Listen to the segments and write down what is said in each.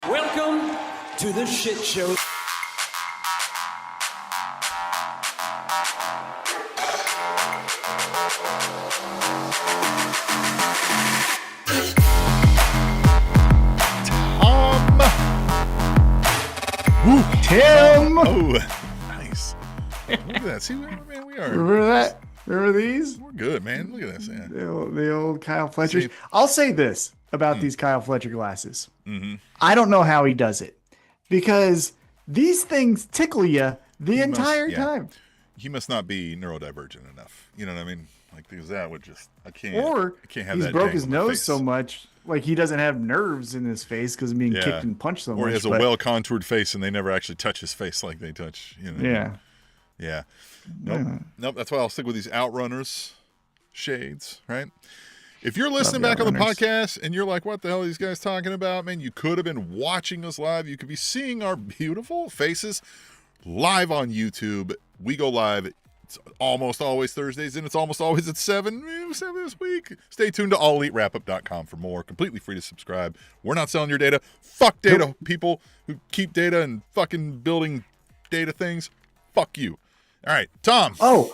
Welcome to the shit show. Tim! Oh, nice. Look at that. See, man, we are. Remember that? Remember these? We're good, man. Look at this. Yeah. The old Kyle Fletcher. I'll say this about these Kyle Fletcher glasses. Mm-hmm. I don't know how he does it because these things tickle you the entire time. He must not be neurodivergent enough. You know what I mean? Like, because that would just, I can't have he's that broke his dang on my nose face. so much, like he doesn't have nerves in his face because of being kicked and punched so much. Or he has a well-contoured face and they never actually touch his face like they touch, you know. Yeah. Yeah. Nope. That's why I'll stick with these Outrunners shades, right? If you're listening back on the podcast and you're like, what the hell are these guys talking about, man, you could have been watching us live. You could be seeing our beautiful faces live on YouTube. We go live. It's almost always Thursdays, and it's almost always at 7 this week. Stay tuned to AllEliteWrapup.com for more. Completely free to subscribe. We're not selling your data. Fuck data. People who keep data and fucking building data things. Fuck you. All right, Tom. Oh,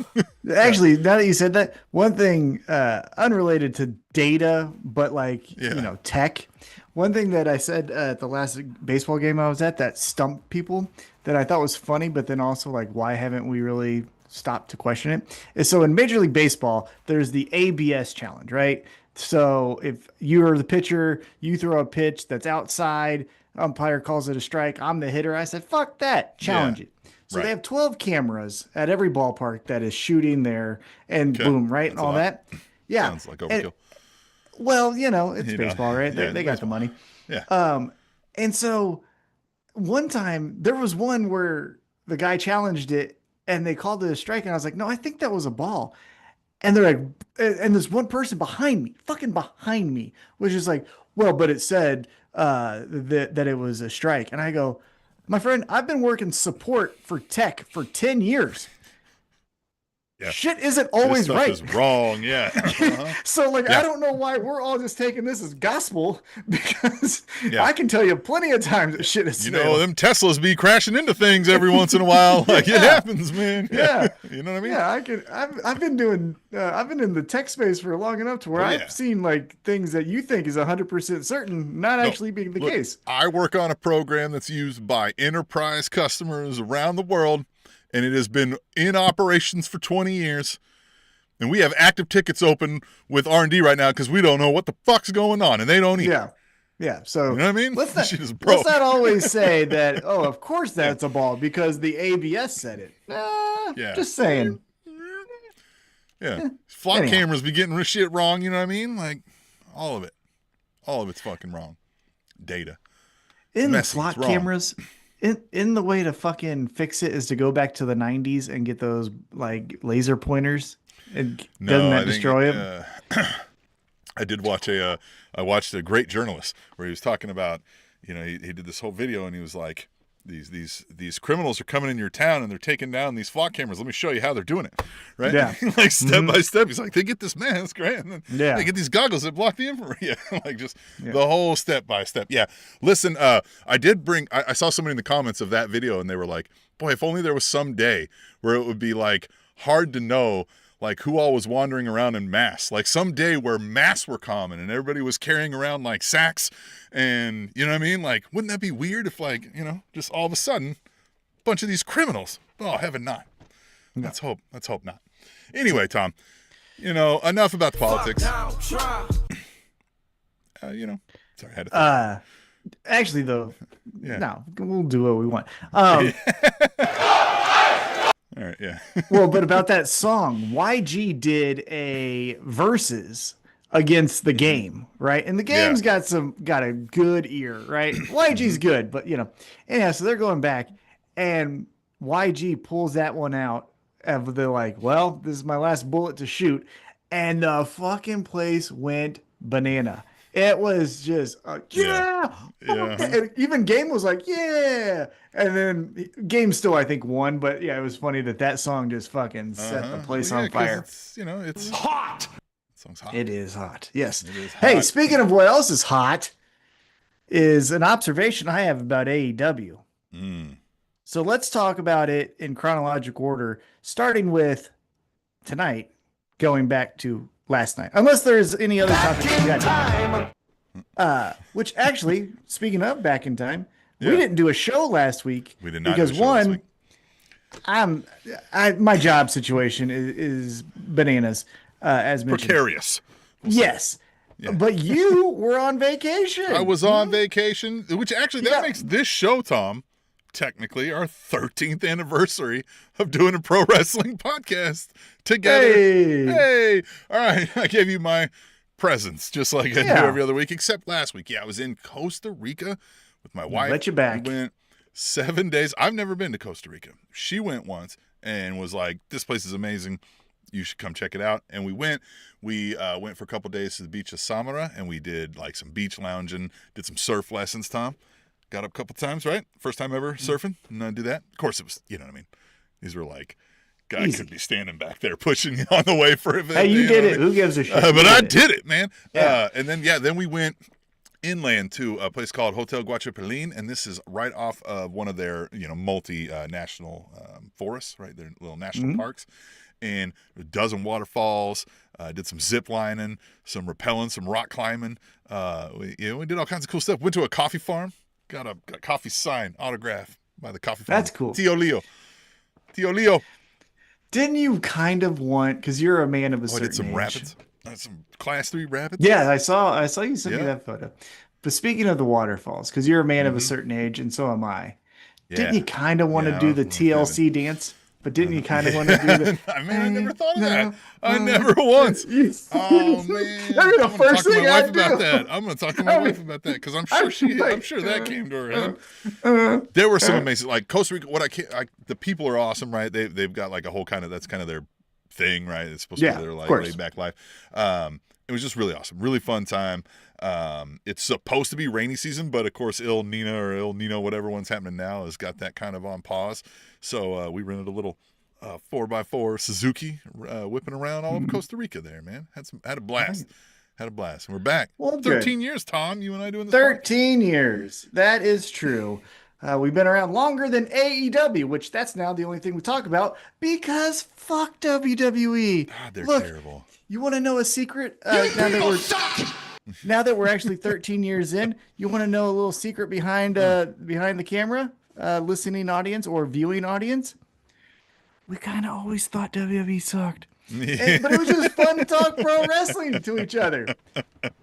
actually, now that you said that, one thing unrelated to data, but tech. One thing that I said at the last baseball game I was at that stumped people that I thought was funny, but then also like, why haven't we really stopped to question it? Is so in Major League Baseball, there's the ABS challenge, right? So if you're the pitcher, you throw a pitch that's outside, umpire calls it a strike, I'm the hitter. I said, fuck that, challenge it. So they have 12 cameras at every ballpark that is shooting there and boom, right? That's and all that. Yeah. Sounds like overkill. Well, it's baseball, right? Yeah, they got the money. Yeah. And so one time there was one where the guy challenged it and they called it a strike. And I was like, no, I think that was a ball. And they're like, and there's one person fucking behind me, which is like, well, but it said that it was a strike. And I go, my friend, I've been working support for tech for 10 years. Yeah. Shit isn't always right. This stuff is wrong, yeah. So, I don't know why we're all just taking this as gospel because I can tell you plenty of times that shit is them Teslas be crashing into things every once in a while. Like, it happens, man. Yeah. You know what I mean? Yeah, I've been in the tech space for long enough to where I've seen, things that you think is 100% certain not actually being the case. I work on a program that's used by enterprise customers around the world, and it has been in operations for 20 years. And we have active tickets open with R&D right now because we don't know what the fuck's going on, and they don't either. Yeah. So you know what I mean? Let's not always say that, of course that's a ball because the ABS said it. Just saying. Yeah. Flock cameras be getting shit wrong, you know what I mean? Like, all of it. All of it's fucking wrong. Data. In the flock cameras... In the way to fucking fix it is to go back to the 90s and get those laser pointers. And doesn't that destroy them? I did watch I watched a great journalist where he was talking about, he did this whole video and he was like, these criminals are coming in your town and they're taking down these flock cameras. Let me show you how they're doing it. Right? Yeah. Step by step. He's like, they get this mask, right? And then they get these goggles that block the infrared. The whole step by step. Yeah. Listen, I saw somebody in the comments of that video and they were like, boy, if only there was some day where it would be hard to know who all was wandering around in masks. Some day where masks were common and everybody was carrying around sacks and, you know what I mean? Wouldn't that be weird if just all of a sudden, a bunch of these criminals, heaven not. No. Let's hope not. Anyway, Tom, enough about the politics. Sorry, I had to actually though, no, we'll do what we want. All right, yeah. Well, but about that song, YG did a verses against the game, right? And the game's got a good ear, right? YG's good, but so they're going back and YG pulls that one out of the this is my last bullet to shoot. And the fucking place went banana. It was just, And even Game was like, yeah. And then Game still, I think, won. But yeah, it was funny that song just fucking set the place on fire. It's hot. That song's hot. It is hot. Yes. It is hot. Hey, speaking of what else is hot, is an observation I have about AEW. Mm. So let's talk about it in chronological order, starting with tonight, going back to last night. Unless there's any other topic you got. Which actually, speaking of back in time, we didn't do a show last week. We did not because do a show last week. My job situation is bananas, as mentioned. Precarious. Yes. Yeah. But you were on vacation. I was on vacation, which actually that makes this show, Tom, technically our 13th anniversary of doing a pro wrestling podcast together. Hey. All right. I gave you my presents just like I do every other week, except last week. Yeah, I was in Costa Rica with my wife. Bet you back. We went 7 days. I've never been to Costa Rica. She went once and was like, this place is amazing. You should come check it out. And we went. We went for a couple days to the beach of Samara, and we did like some beach lounging, did some surf lessons, Tom. Got up a couple times, right? First time ever surfing. And do that. Of course, it was, you know what I mean? These were like, guy could be standing back there pushing you on the way for it. Hey, you did it. Who gives a shit? But I did it, man. Yeah. And then we went inland to a place called Hotel Guachapelin, and this is right off of one of their, multi-national forests, right? Their little national parks. And a dozen waterfalls, did some zip lining, some rappelling, some rock climbing. We did all kinds of cool stuff. Went to a coffee farm, got a coffee sign, autograph by the coffee farm. That's cool. Tio Leo. Didn't you kind of want, because you're a man of a certain did some age. rapids. Some class 3 rapids. Yeah, I saw you send me that photo. But speaking of the waterfalls, because you're a man of a certain age, and so am I. Yeah. Didn't you kind of want to do the TLC dance? But didn't you kind of want to do the... I never thought of that. I never once. Oh, man. I mean, the first thing I do. I'm going to talk to my wife about that because I'm sure that came to her head. There were some amazing, like Costa Rica, the people are awesome, right? They've got like a whole that's kind of their thing, right? It's supposed to be their like laid back life. It was just really awesome. Really fun time. It's supposed to be rainy season, but of course El Nino, whatever one's happening now, has got that kind of on pause. So we rented a little 4x4 Suzuki, whipping around all over Costa Rica there, man. Had a blast. And we're back. Well, 13 years, Tom, you and I doing this. 13 years. That is true. We've been around longer than AEW, which that's now the only thing we talk about because fuck WWE. God, they're terrible. You want to know a secret? Now that we're actually 13 years in, you want to know a little secret behind the camera, listening audience or viewing audience? We kind of always thought WWE sucked. But it was just fun to talk pro wrestling to each other.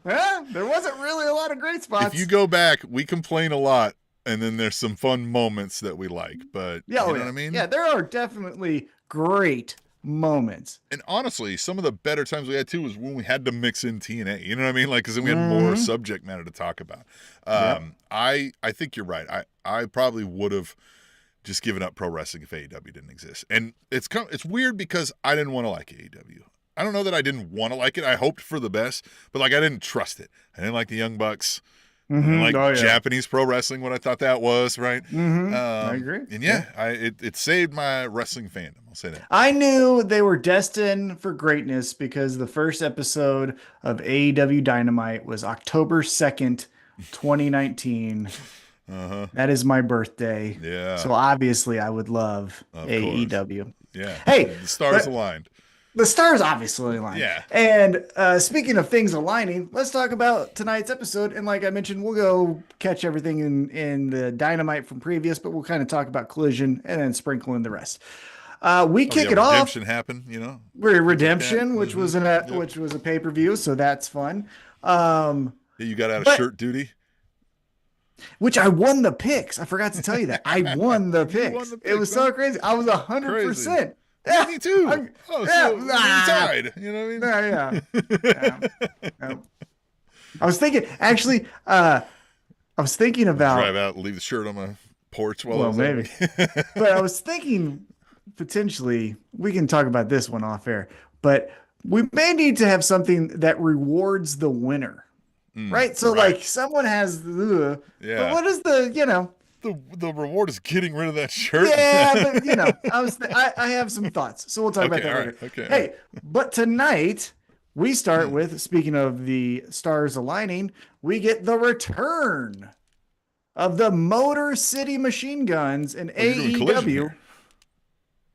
There wasn't really a lot of great spots. If you go back, we complain a lot, and then there's some fun moments that we like. But you know what I mean? Yeah, there are definitely great moments. And honestly, some of the better times we had too was when we had to mix in TNA. You know what I mean? Like, because then we had more subject matter to talk about. I think you're right. I probably would have just given up pro wrestling if AEW didn't exist. And it's weird because I didn't want to like AEW. I don't know that I didn't want to like it. I hoped for the best, but like I didn't trust it. I didn't like the Young Bucks. I didn't like Japanese pro wrestling, what I thought that was, right? I agree. And it saved my wrestling fandom. I'll say that. I knew they were destined for greatness because the first episode of AEW Dynamite was October 2nd, 2019. That is my birthday. Yeah. So obviously I would love AEW. Yeah. Hey, the stars aligned. The stars obviously aligned. Yeah. And speaking of things aligning, let's talk about tonight's episode. And like I mentioned, we'll go catch everything in the Dynamite from previous, but we'll kind of talk about Collision and then sprinkle in the rest. We kick it off. Redemption happened, you know. Redemption, which was which was a pay-per-view, so that's fun. You got out of shirt duty. Which I won the picks. I forgot to tell you that. I won the picks. It was so crazy. I was 100%. Yeah, me too. We tied. You know what I mean? Yeah. I was thinking, actually, I was thinking about drive out and leave the shirt on my porch while I was maybe. But I was thinking potentially we can talk about this one off air, but we may need to have something that rewards the winner. Right? So like someone has but what is the the reward is getting rid of that shirt. Yeah, but I have some thoughts. So we'll talk about that later. Okay. Hey, but tonight we start with, speaking of the stars aligning, we get the return of the Motor City Machine Guns in AEW.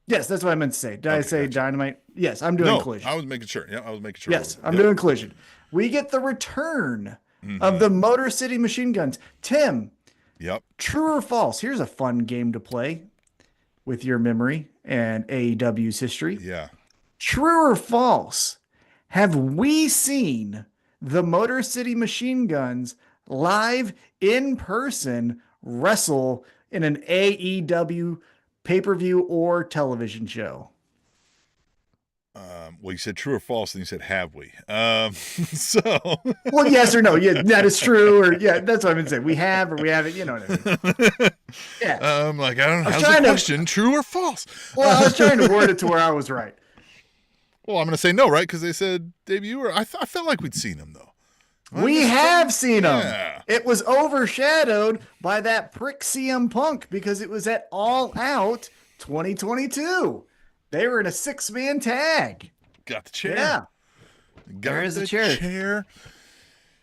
Yes, that's what I meant to say. Did I say Dynamite? Yes, I'm doing Collision. I was making sure. Yeah, I was making sure. Yes, I'm doing Collision. We get the return of the Motor City Machine Guns. Tim. Yep. True or false? Here's a fun game to play with your memory and AEW's history. Yeah. True or false? Have we seen the Motor City Machine Guns live in person wrestle in an AEW pay-per-view or television show? Well, you said true or false, and you said have we? So. Well, yes or no. Yeah, that is true. Or yeah, that's what I'm gonna say. We have or we haven't. You know what I mean? Yeah. Like I don't know. How's the question? True or false? Well, I was trying to word it to where I was right. Well, I'm gonna say no, right? Because they said debut. Or I felt like we'd seen him though. We have seen him. Yeah. It was overshadowed by that prick CM Punk because it was at All Out 2022. They were in a 6-man tag. Got the chair. Yeah. There's the chair.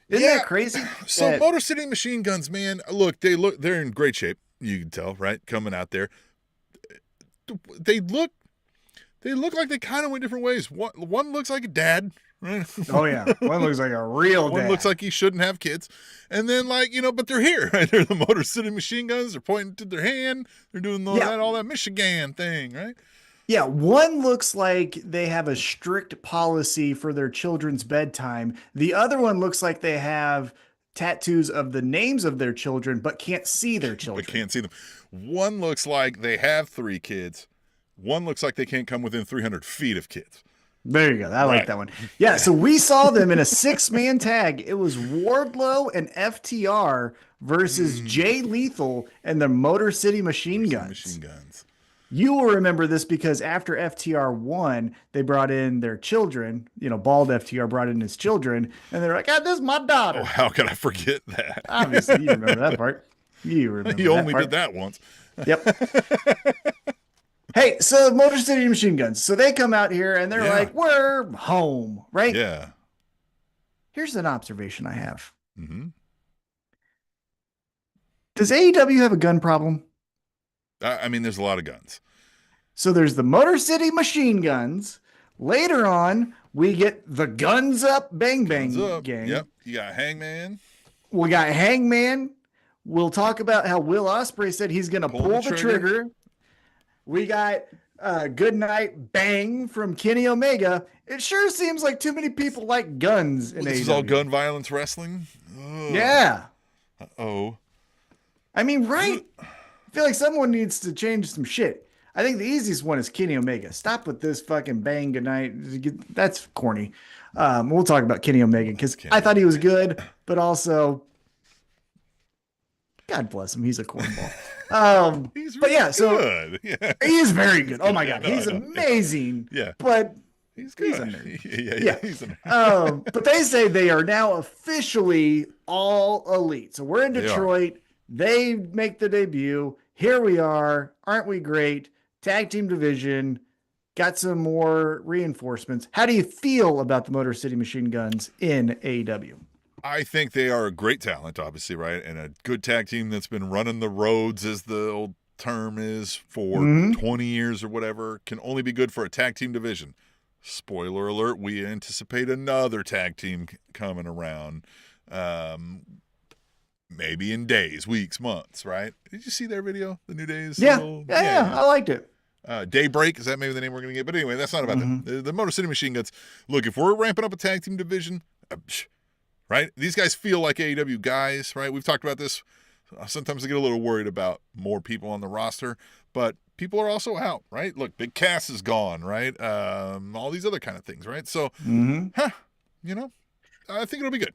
Isn't that crazy? So Motor City Machine Guns, man, they're in great shape. You can tell, right? Coming out there. They look like they kind of went different ways. One looks like a dad, right? Oh yeah. One looks like a real dad. One looks like he shouldn't have kids. And then but they're here, right? They're the Motor City Machine Guns. They're pointing to their hand. They're doing all that Michigan thing, right? Yeah, one looks like they have a strict policy for their children's bedtime. The other one looks like they have tattoos of the names of their children, but can't see their children. But can't see them. One looks like they have 3 kids. One looks like they can't come within 300 feet of kids. There you go. I like that one. Yeah, so we saw them in a 6-man tag. It was Wardlow and FTR versus Jay Lethal and the Motor City Machine Guns. You will remember this because after FTR won, they brought in their children. Bald FTR brought in his children, and they're like, this is my daughter. Oh, how could I forget that? Obviously, you remember that part. You only did that once. Yep. Hey, so Motor City Machine Guns. So they come out here, and they're like, we're home, right? Yeah. Here's an observation I have. Mm-hmm. Does AEW have a gun problem? I mean, there's a lot of guns. So there's the Motor City Machine Guns. Later on, we get the Guns Up Bang Bang gang. Yep. You got Hangman. We got Hangman. We'll talk about how Will Ospreay said he's going to pull the trigger. We got Good Night Bang from Kenny Omega. It sure seems like too many people like guns in AEW. This is all gun violence wrestling? Ugh. Yeah. Uh-oh. I mean, right? I feel like someone needs to change some shit. I think the easiest one is Kenny Omega. Stop with this fucking bang goodnight. That's corny. We'll talk about Kenny Omega because I thought he was good, but also, God bless him. He's a cornball. He's really good. So he is very good. Oh my God. He's amazing. Yeah. But he's good. He's a nerd. Yeah. He's a nerd. But they say they are now officially all elite. So we're in Detroit. They make the debut. Here we are. Aren't we great? Tag team division. Got some more reinforcements. How do you feel about the Motor City Machine Guns in AEW? I think they are a great talent, obviously, right? And a good tag team that's been running the roads, as the old term is, for 20 years or whatever, can only be good for a tag team division. Spoiler alert, we anticipate another tag team coming around. Maybe in days, weeks, months, right? Did you see their video, the New Days? Yeah, I liked it. Daybreak, is that maybe the name we're going to get? But anyway, that's not about them. The Motor City Machine Guns. Look, if we're ramping up a tag team division, right? These guys feel like AEW guys, right? We've talked about this. Sometimes I get a little worried about more people on the roster, but people are also out, right? Look, Big Cass is gone, right? All these other kind of things, right? So, I think it'll be good.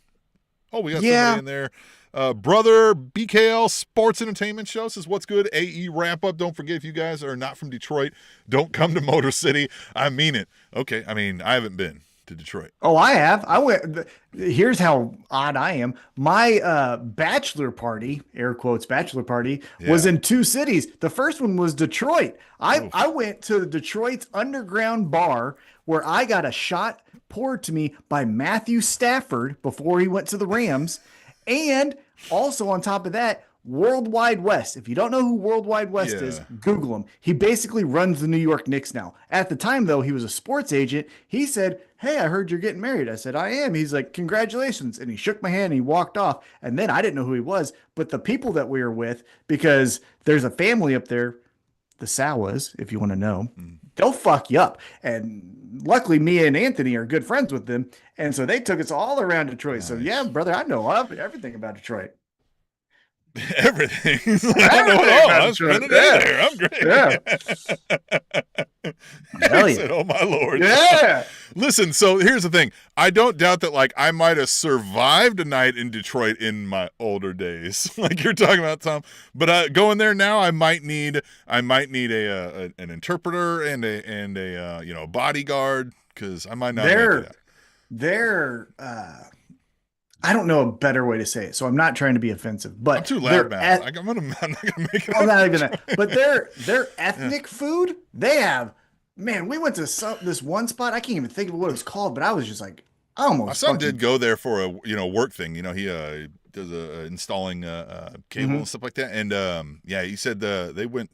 Oh, we got somebody in there. Brother BKL Sports Entertainment Show says, what's good? AE Wrapup. Don't forget, if you guys are not from Detroit, don't come to Motor City. I mean it. Okay. I mean, I haven't been to Detroit. Oh, I have. I went. Here's how odd I am. My bachelor party, air quotes, bachelor party, was in 2 cities. The first one was Detroit. I went to Detroit's underground bar where I got a shot poured to me by Matthew Stafford before he went to the Rams. And also on top of that, World Wide West. If you don't know who World Wide West is, Google him. He basically runs the New York Knicks now. At the time, though, he was a sports agent. He said, "Hey, I heard you're getting married." I said, "I am." He's like, "Congratulations." And he shook my hand and he walked off. And then I didn't know who he was, but the people that we were with, because there's a family up there, the Sawas, if you want to know, they'll fuck you up. And luckily, me and Anthony are good friends with them. And so they took us all around Detroit. Nice. So yeah, brother, I know everything about Detroit. Everything. I know it all. I'm spending there. I'm great. Yeah. Hell yeah. Said, oh my Lord. Yeah. Listen, so here's the thing. I don't doubt that like I might have survived a night in Detroit in my older days, like you're talking about, Tom. But going there now, I might need an interpreter and a bodyguard, because I might not make it out. They're I don't know a better way to say it, so I'm not trying to be offensive. But I'm too loud now. I'm not gonna make it. I'm not even that. But their ethnic food, they have. Man, we went to this one spot. I can't even think of what it was called, but I was just like, almost. My son did go there for a work thing. He does installing cable and stuff like that. And he said they went.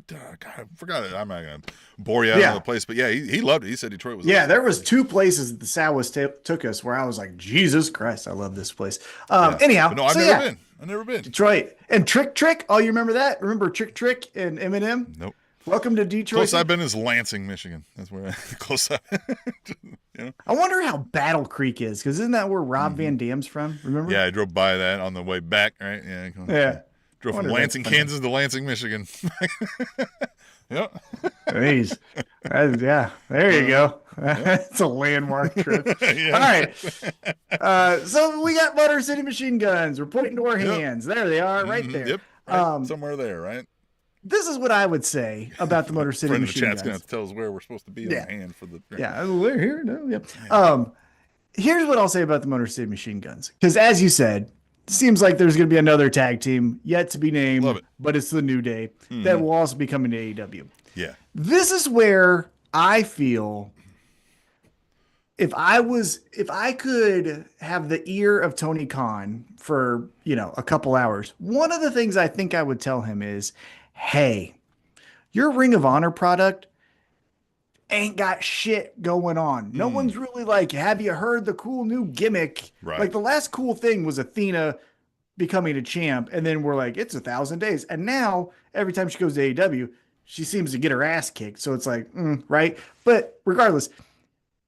God, I forgot it. I'm not gonna bore you out of the place, but yeah, he loved it. He said Detroit was. Yeah, there was 2 places that the Sawas took us where I was like, Jesus Christ, I love this place. Anyhow, but no, I've never been. Detroit and Trick. Oh, you remember that? Remember Trick and Eminem? Nope. Welcome to Detroit. Close I've been is Lansing, Michigan. That's where close I've been. I wonder how Battle Creek is, because isn't that where Rob Van Dam's from? Remember? Yeah, I drove by that on the way back, right? Yeah. Drove from Lansing, Kansas to Lansing, Michigan. Yep. Jeez. Yeah, there you go. It's a landmark trip. All right. So we got Motor City Machine Guns. We're pointing to our hands. There they are, right there. Yep. Right. Somewhere there, right? This is what I would say about the Motor City Machine Guns. The chat's going to tell us where we're supposed to be on the hand for the. Yeah, we're here. No, yeah. Here's what I'll say about the Motor City Machine Guns. Because as you said, it seems like there's going to be another tag team yet to be named, but it's the New Day that will also be coming to AEW. Yeah. This is where I feel if I could have the ear of Tony Khan for, a couple hours, one of the things I think I would tell him is, hey, your Ring of Honor product ain't got shit going on. No one's really like, have you heard the cool new gimmick? Right. Like the last cool thing was Athena becoming a champ, and then we're like, it's 1,000 days. And now every time she goes to AEW, she seems to get her ass kicked. So it's like, right? But regardless,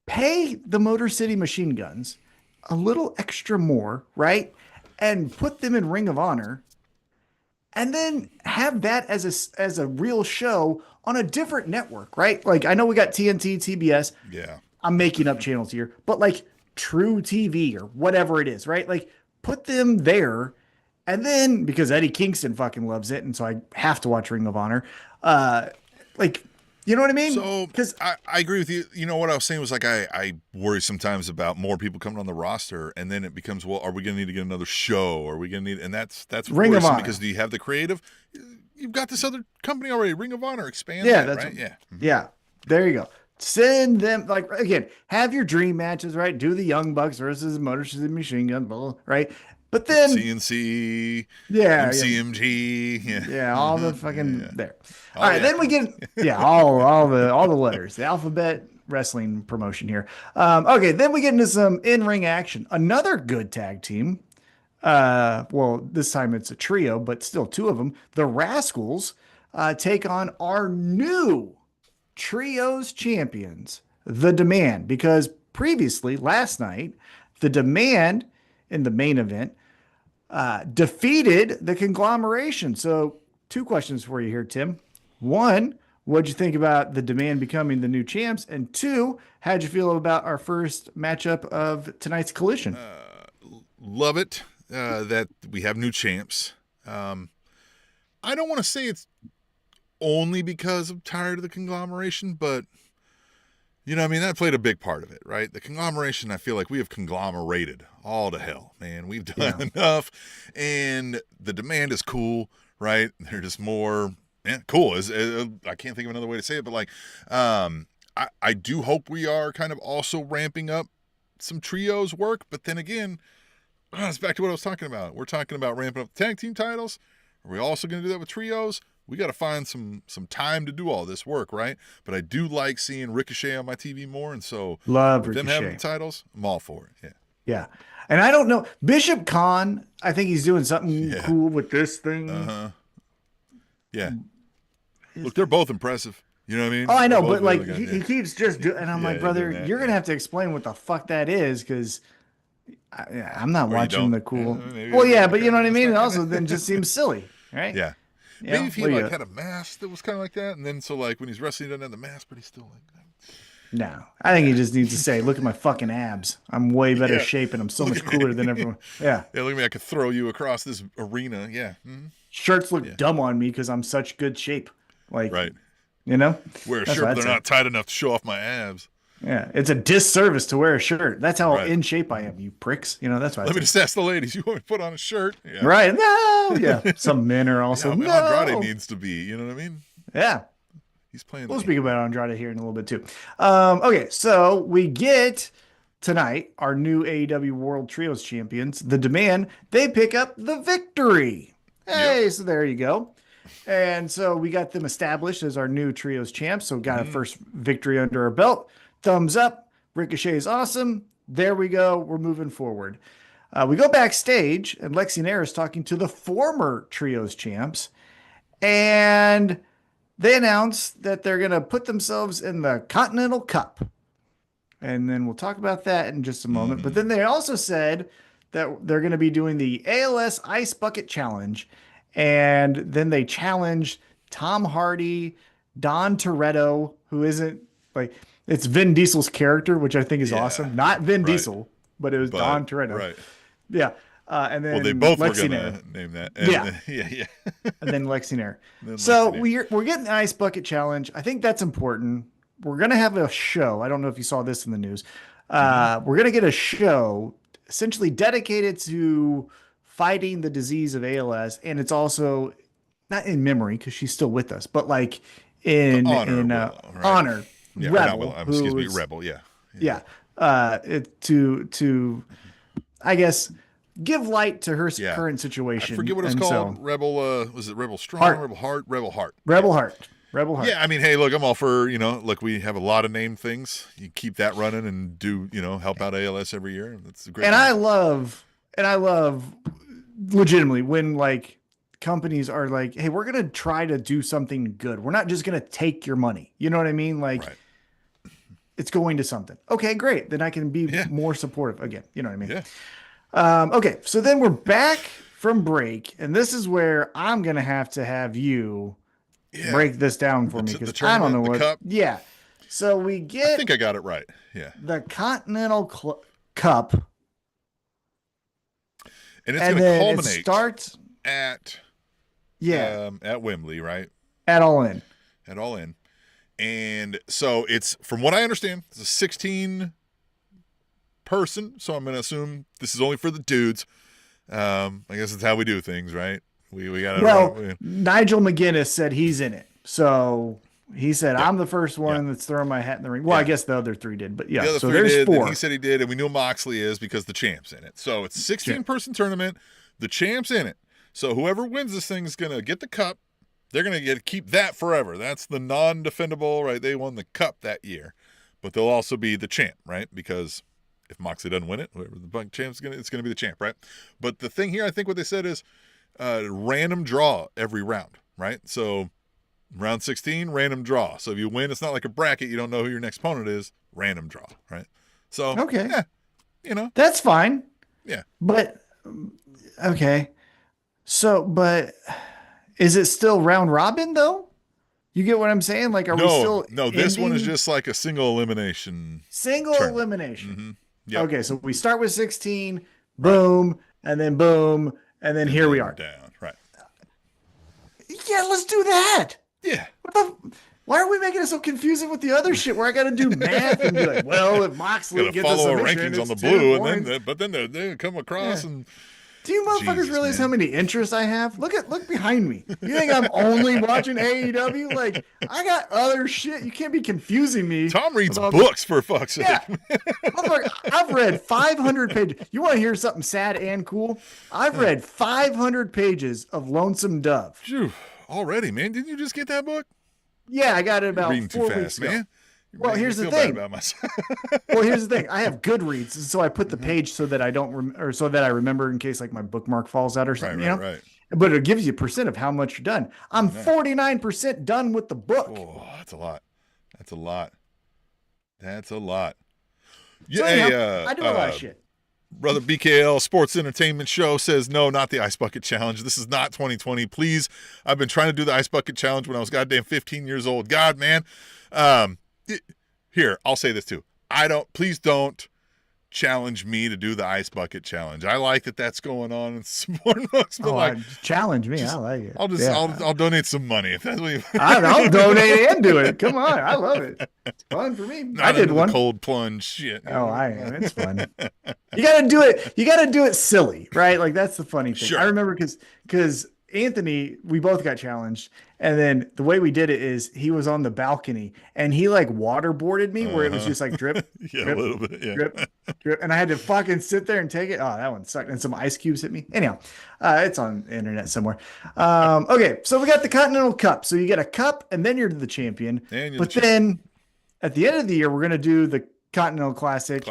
pay the Motor City Machine Guns a little extra more, right? And put them in Ring of Honor. And then have that as a real show on a different network, right? Like, I know we got TNT, TBS. Yeah. I'm making up channels here. But like True TV or whatever it is, right? Like, put them there. And then, because Eddie Kingston fucking loves it, and so I have to watch Ring of Honor. You know what I mean? So, because I agree with you. You know, what I was saying was like, I worry sometimes about more people coming on the roster, and then it becomes, well, are we going to need to get another show? Are we going to need, and that's Ring of Honor. Because do you have the creative? You've got this other company already, Ring of Honor, expand that's right? Yeah. Yeah. There you go. Send them, like, again, have your dream matches, right? Do the Young Bucks versus Motor City Machine Gun, blah, right? But then CNC, MCMG, all the fucking there. All right, then we get all the letters, the alphabet wrestling promotion here. Okay, then we get into some in-ring action. Another good tag team. Well, this time it's a trio, but still 2 of them. The Rascals take on our new trios champions, The Demand, because previously last night, The Demand in the main event defeated the Conglomeration. So 2 questions for you here, Tim. 1, what'd you think about The Demand becoming the new champs? And 2, how'd you feel about our first matchup of tonight's Collision? Love it that we have new champs. I don't want to say it's only because I'm tired of the Conglomeration, but that played a big part of it, right? The Conglomeration, I feel like we have conglomerated all to hell, man. We've done enough, and The Demand is cool, right? They're just more cool. I can't think of another way to say it, but like, I do hope we are kind of also ramping up some trios work, but then again, it's back to what I was talking about. We're talking about ramping up the tag team titles. Are we also going to do that with trios? We got to find some time to do all this work, right? But I do like seeing Ricochet on my TV more, and so love with Ricochet. them having the titles, I'm all for it. Yeah. Yeah. And I don't know. Bishop Khan, I think he's doing something cool with this thing. Yeah. Look, they're both impressive. You know what I mean? Oh, I know, but like he keeps just doing, and I'm like, brother, you're gonna have to explain what the fuck that is, because I'm not watching the cool. Well, yeah, but you know what I mean. And also, then just seems silly, right? Yeah. Maybe if he had a mask that was kind of like that, and then so like when he's wrestling, he doesn't have the mask, but he's still like that. No, I think he just needs to say, "Look at my fucking abs. I'm way better shape, and I'm so much cooler than everyone." Yeah. Yeah, look at me. I could throw you across this arena. Yeah. Mm-hmm. Shirts look dumb on me because I'm such good shape. Like, right. You know, wear a shirt, but they're not tight enough to show off my abs. Yeah, it's a disservice to wear a shirt. That's how in shape I am, you pricks. You know, that's why. Let me just ask the ladies. You want me to put on a shirt? Yeah. Right. No. Yeah. Some men are also. No. Andrade needs to be. You know what I mean? Yeah. He's playing. We'll speak about Andrade here in a little bit too. Okay, so we get tonight our new AEW World Trios champions. The Demand, they pick up the victory. Hey, so there you go. And so we got them established as our new Trios champs. So got a first victory under our belt. Thumbs up. Ricochet is awesome. There we go. We're moving forward. We go backstage, and Lexi Nair is talking to the former Trios champs. And they announced that they're going to put themselves in the Continental Cup. And then we'll talk about that in just a moment. But then they also said that they're going to be doing the ALS Ice Bucket Challenge. And then they challenged Tom Hardy, Don Toretto, who isn't like, it's Vin Diesel's character, which I think is awesome. Not Vin Diesel, but it was Don Toretto. Right. Yeah. And then they both Lexi were going to name that. And yeah. And then Lexi Nair. So we're getting the Ice Bucket Challenge. I think that's important. We're going to have a show. I don't know if you saw this in the news. We're going to get a show essentially dedicated to fighting the disease of ALS. And it's also not in memory because she's still with us, but like in honor. Yeah, Rebel. Rebel. Yeah. Yeah. To I guess, give light to her current situation. I forget what it's called. So, Rebel, was it Rebel Strong? Heart. Rebel Heart? Rebel Heart. Rebel Heart. Rebel Heart. Yeah, I mean, hey, look, I'm all for, look, we have a lot of named things. You keep that running and do, help out ALS every year. That's a great thing. I love legitimately when like companies are like, hey, we're going to try to do something good. We're not just going to take your money. You know what I mean? Like, it's going to something. Okay, great. Then I can be more supportive again. You know what I mean? Yeah. Okay, so then we're back from break, and this is where I'm going to have you break this down for me, because I don't know what. Cup. Yeah. So we get. I think I got it right. Yeah. The Continental Cup. And it's going to culminate. It starts at Wembley, right? At All In. At All In. And so it's, from what I understand, it's a 16 person. So I'm going to assume this is only for the dudes. I guess it's how we do things, right? We got to. Well, Nigel McGuinness said he's in it. So he said, I'm the first one that's throwing my hat in the ring. Well, I guess the other three did, but the other so three there's did, 4. He said he did, and we knew Moxley is because the champ's in it. So it's a 16-person tournament. The champ's in it. So whoever wins this thing is going to get the cup. They're going to keep that forever. That's the non-defendable, right? They won the cup that year. But they'll also be the champ, right? Because if Moxley doesn't win it, whoever the bunk champ's it's going to be the champ, right? But the thing here, I think what they said is random draw every round, right? So round 16, random draw. So if you win, it's not like a bracket. You don't know who your next opponent is. Random draw, right? So, That's fine. Yeah. But, okay. So, but is it still round robin, though? You get what I'm saying? Like, we still No, this one is just like a single elimination. Elimination. Mm-hmm. Yep. Okay, so we start with 16, boom, and then boom, and then here we are. Down, right. Yeah, let's do that. Yeah. Why are we making it so confusing with the other shit where I got to do math and be like, well, if Moxley gets us a rankings on the blue, and then they come across and Do you motherfuckers realize how many interests I have? Look behind me. You think I'm only watching AEW? Like, I got other shit. You can't be confusing me. Tom reads books, for fuck's sake. Yeah. I've read 500 pages. You want to hear something sad and cool? I've read 500 pages of Lonesome Dove. Phew, already, man. Didn't you just get that book? Yeah, I got it about reading 4 too weeks fast, ago. man. Well, here's the thing. Well, here's the thing. I have Goodreads, so I put the page so that I don't or so that I remember in case like my bookmark falls out or something. Right. But it gives you % of how much you're done. I'm 49% done with the book. Oh, that's a lot. That's a lot. That's a lot. So anyhow, I do a lot of shit. Brother BKL Sports Entertainment Show says, no, not the Ice Bucket Challenge. This is not 2020. Please, I've been trying to do the Ice Bucket Challenge when I was goddamn 15 years old. God, man. Here, I'll say this too. Please don't challenge me to do the Ice Bucket Challenge. I like that that's going on in support books, but challenge me. I like it. I'll donate some money if that's what you. I'll donate and do it. Come on, I love it. It's fun for me. I did one cold plunge shit. Oh, I am. It's fun. You got to do it. You got to do it silly, right? Like that's the funny thing. Sure. I remember because Anthony, we both got challenged, and then the way we did it is he was on the balcony and he like waterboarded me where it was just like drip, yeah, drip, a little bit, yeah. drip, and I had to fucking sit there and take it. Oh, that one sucked, and some ice cubes hit me. Anyhow, it's on the internet somewhere. Okay, so we got the Continental Cup. So you get a cup, and then you're the champion. Then at the end of the year, we're gonna do the Continental Classic.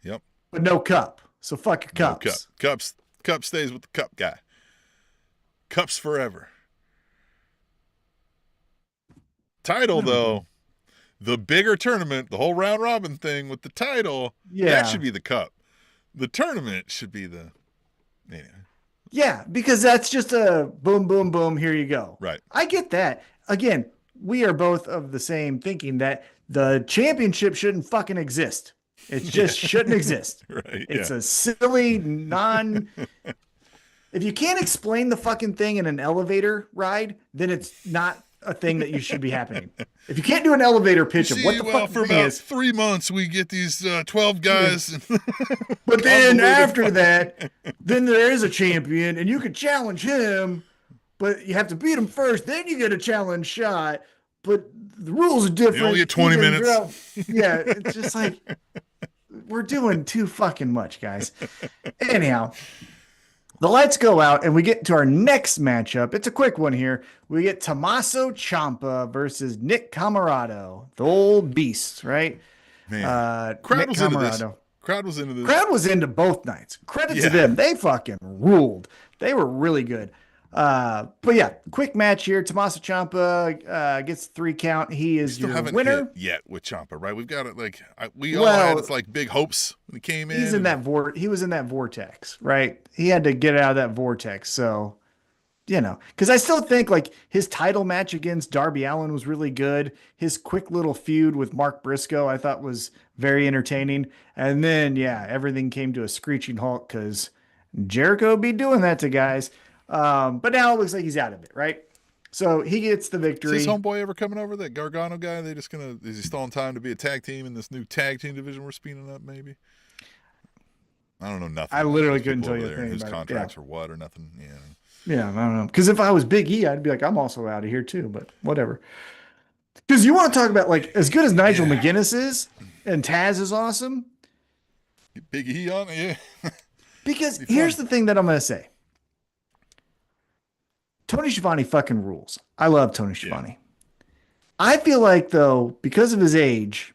Yep. But no cup. So fuck your cups. No cup. Cup stays with the cup guy. Cups forever. Title, though, the bigger tournament, the whole round robin thing with the title, that should be the cup. The tournament should be the. Yeah, because that's just a boom, boom, boom. Here you go. Right. I get that. Again, we are both of the same thinking that the championship shouldn't fucking exist. It just shouldn't exist. Right. It's a silly, If you can't explain the fucking thing in an elevator ride, then it's not a thing that you should be happening. If you can't do an elevator pitch of what the fuck for about 3 months, we get these 12 guys. Yeah. But then after that, then there is a champion, and you can challenge him, but you have to beat him first. Then you get a challenge shot, but the rules are different. You only get 20 minutes. Yeah, it's just like we're doing too fucking much, guys. Anyhow. The lights go out, and we get to our next matchup. It's a quick one here. We get Tommaso Ciampa versus Nick Comoroto, the old beast, right? Man, crowd was into this. Crowd was into both nights. Credit to them. They fucking ruled. They were really good. But yeah, quick match here. Tommaso Ciampa gets 3 count. He is your winner. Hit yet with Ciampa, right? We've got it like we all had it's like big hopes when he came in. He was in that vortex, right? He had to get out of that vortex. So, because I still think like his title match against Darby Allin was really good. His quick little feud with Mark Briscoe I thought was very entertaining. And then everything came to a screeching halt because Jericho be doing that to guys. But now it looks like he's out of it, right? So he gets the victory. Is his homeboy ever coming over? That Gargano guy? Is he still in time to be a tag team in this new tag team division we're spinning up? Maybe. I don't know nothing. I literally couldn't tell you whose contracts or what or nothing. Yeah, I don't know. Because if I was Big E, I'd be like, I'm also out of here too. But whatever. Because you want to talk about like as good as Nigel McGuinness is, and Taz is awesome. Big E on it, yeah. Because here's the thing that I'm gonna say. Tony Schiavone fucking rules. I love Tony Schiavone. Yeah. I feel like, though, because of his age,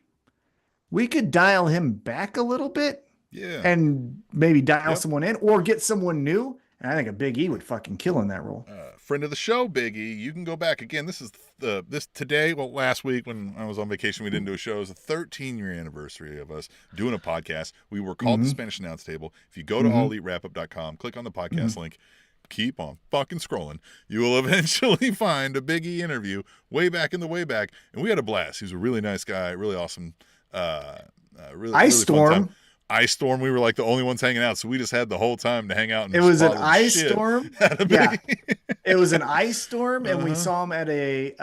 we could dial him back a little bit. Yeah. And maybe dial someone in or get someone new. And I think a Big E would fucking kill in that role. Friend of the show, Big E. You can go back. Again, this is last week when I was on vacation, we didn't do a show. It was a 13-year anniversary of us doing a podcast. We were called the Spanish Announce Table. If you go to AllEliteWrapup.com, click on the podcast link, keep on fucking scrolling. You will eventually find a Big E interview way back in the way back. And we had a blast. He was a really nice guy, really awesome. Really Storm. Ice Storm, we were like the only ones hanging out, so we just had the whole time to hang out. And it was an ice storm. Yeah, it was an ice storm, and we saw him at a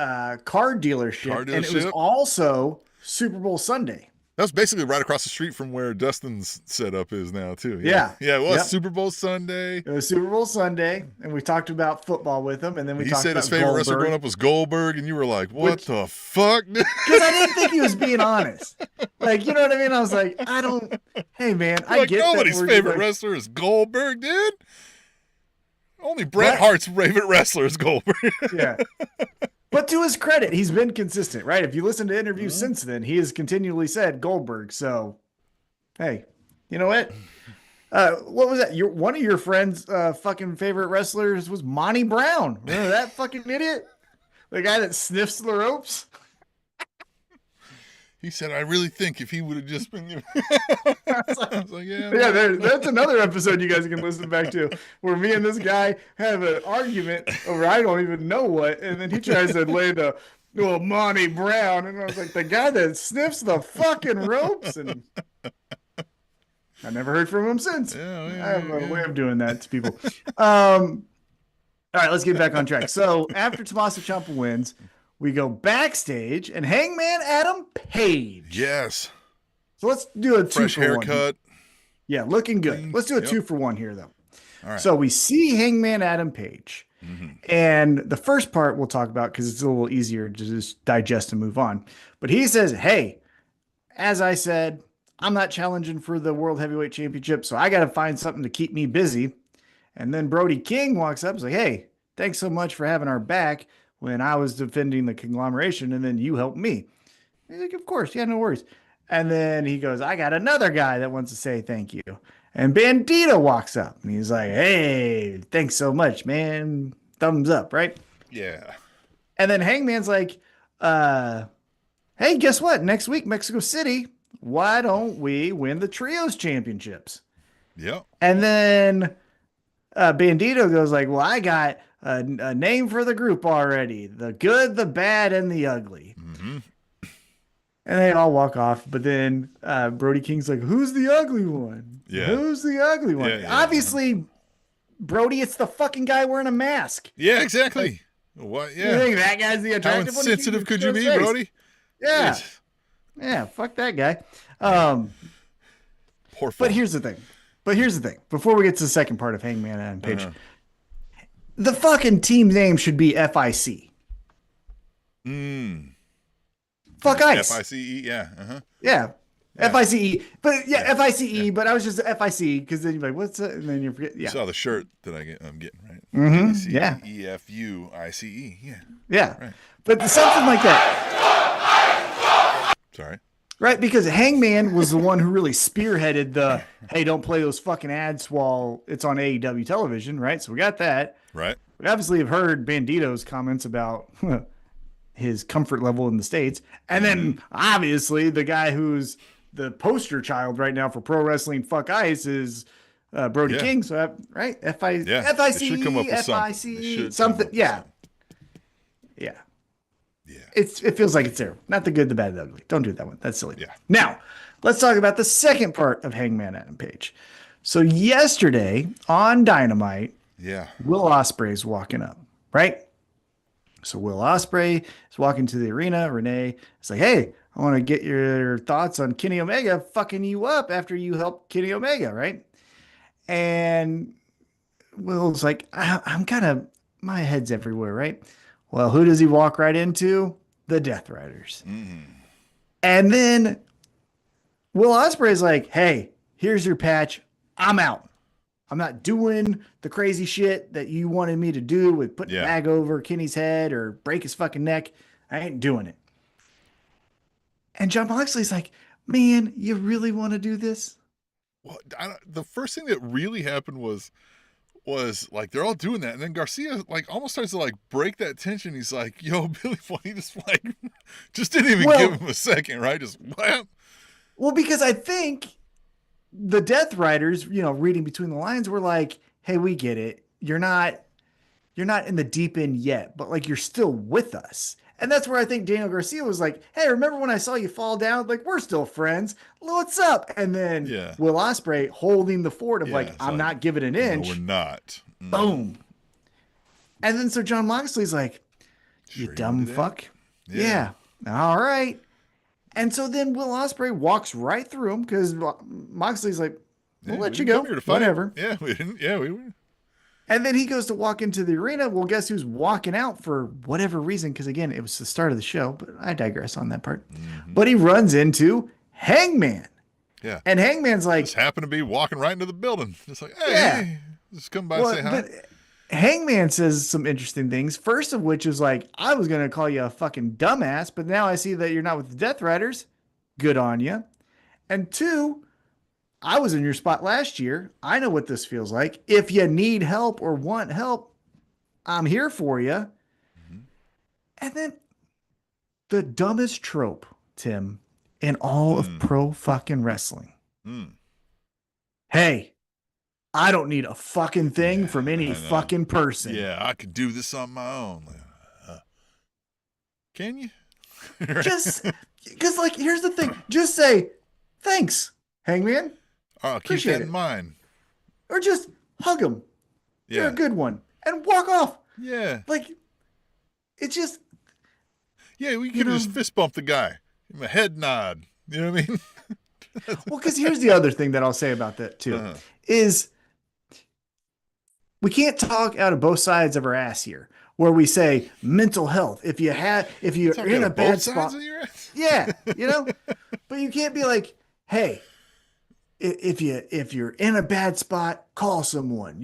car dealership, and it was also Super Bowl Sunday. That's basically right across the street from where Dustin's setup is now, too. Yeah. It was Super Bowl Sunday. It was Super Bowl Sunday, and we talked about football with him, and then he talked said about his favorite Goldberg. wrestler growing up was Goldberg, and you were like, what the fuck? Because I didn't think he was being honest. Like, you know what I mean? I was like, hey, man, I get that. Nobody's favorite wrestler is Goldberg, dude. Only Bret Hart's favorite wrestler is Goldberg. Yeah. But to his credit, he's been consistent, right? If you listen to interviews since then, he has continually said Goldberg. So, hey, you know what? What was that? One of your friends' fucking favorite wrestlers was Monty Brown. Remember that fucking idiot? The guy that sniffs the ropes? He said, I really think if he would have just been... I was like, yeah. That's another episode you guys can listen back to, where me and this guy have an argument over I don't even know what, and then he tries to lay the Monty Brown, and I was like, the guy that sniffs the fucking ropes, and I never heard from him since. I have a way of doing that to people. All right, let's get back on track. So after Tommaso Ciampa wins, we go backstage, and Hangman Adam Page. Yes. So let's do a fresh haircut. Yeah, looking good. Let's do a 2-for-1 here, though. All right. So we see Hangman Adam Page. And the first part we'll talk about because it's a little easier to just digest and move on. But he says, hey, as I said, I'm not challenging for the World Heavyweight Championship, so I got to find something to keep me busy. And then Brody King walks up and is like, hey, thanks so much for having our back when I was defending the conglomeration, and then you helped me. He's like, of course, yeah, no worries. And then he goes, I got another guy that wants to say thank you. And Bandito walks up, and he's like, hey, thanks so much, man. Thumbs up, right? Yeah. And then Hangman's like, hey, guess what? Next week, Mexico City, why don't we win the Trios Championships? Yep. And then Bandito goes like, well, I got a name for the group already. The good, the bad, and the ugly. And they all walk off. But then Brody King's like, who's the ugly one? Yeah. Who's the ugly one? Yeah. Obviously, Brody, it's the fucking guy wearing a mask. Yeah, exactly. What? Yeah. You think that guy's the attractive one? How insensitive could you be, Brody? Yeah. Jeez. Yeah, fuck that guy. Poor But here's the thing. Before we get to the second part of Hangman and Page, the fucking team name should be FIC. Fuck Ice. FICE, yeah. Yeah. FICE. But FICE, but I was just FIC because then you're like, what's that? And then you forget. Yeah. You saw the shirt that I'm getting, right? Yeah. EFUICE. Yeah. Yeah. Right. But something like that. Sorry. Right, because Hangman was the one who really spearheaded the, hey, don't play those fucking ads while it's on AEW television, right? So we got that. Right. We obviously have heard Bandito's comments about his comfort level in the States. And then, obviously, the guy who's the poster child right now for pro wrestling fuck ice is Brody King. So, right? FIC, should come up with something. Yeah. Yeah. Yeah. It feels like it's there. Not the good, the bad, the ugly. Don't do that one. That's silly. Yeah. Now, let's talk about the second part of Hangman Adam Page. So yesterday on Dynamite, Will Ospreay is walking up, right? So Will Ospreay is walking to the arena. Renee is like, hey, I want to get your thoughts on Kenny Omega fucking you up after you helped Kenny Omega, right? And Will's like, I'm kind of, my head's everywhere, right? Well, who does he walk right into? The Death Riders. And then Will Ospreay is like, hey, here's your patch. I'm out. I'm not doing the crazy shit that you wanted me to do with putting a bag over Kenny's head or break his fucking neck. I ain't doing it. And Jon Moxley's like, man, you really want to do this? Well, the first thing that really happened was like they're all doing that, and then Garcia like almost starts to like break that tension. He's like, "Yo, Billy Boy," he just didn't even give him a second, right? Just wham. Well, because I think the Death Riders, reading between the lines, were like, "Hey, we get it. You're not in the deep end yet, but like you're still with us." And that's where I think Daniel Garcia was like, hey, remember when I saw you fall down? Like, we're still friends. What's up? And then Will Ospreay holding the fort of I'm not giving an inch. No, we're not. Boom. And then so Jon Moxley's like, you dumb fuck. Yeah. All right. And so then Will Ospreay walks right through him because Moxley's like, we'll let you go. Whatever. Yeah, we didn't. Yeah, we were. And then he goes to walk into the arena. Well, guess who's walking out for whatever reason? Because again, it was the start of the show, but I digress on that part. Mm-hmm. But he runs into Hangman. Yeah. And Hangman's like, just happened to be walking right into the building. Just like, hey, just come by and say hi. But Hangman says some interesting things. First of which is like, I was going to call you a fucking dumbass, but now I see that you're not with the Death Riders. Good on you. And 2, I was in your spot last year. I know what this feels like. If you need help or want help, I'm here for you. Mm-hmm. And then the dumbest trope, Tim, in all of pro fucking wrestling. Hey, I don't need a fucking thing from any fucking person. Yeah, I could do this on my own. Can you? Just because, like, here's the thing. Just say, thanks, Hangman. I'll keep that in mind. Or just hug him. Yeah. You're a good one. And walk off. Yeah. Like, it's just. Yeah, we could just fist bump the guy. Give him a head nod. You know what I mean? Well, because here's the other thing that I'll say about that, too, is we can't talk out of both sides of our ass here, where we say mental health. If you're in a bad spot, yeah, but you can't be like, hey, if you're in a bad spot, call someone.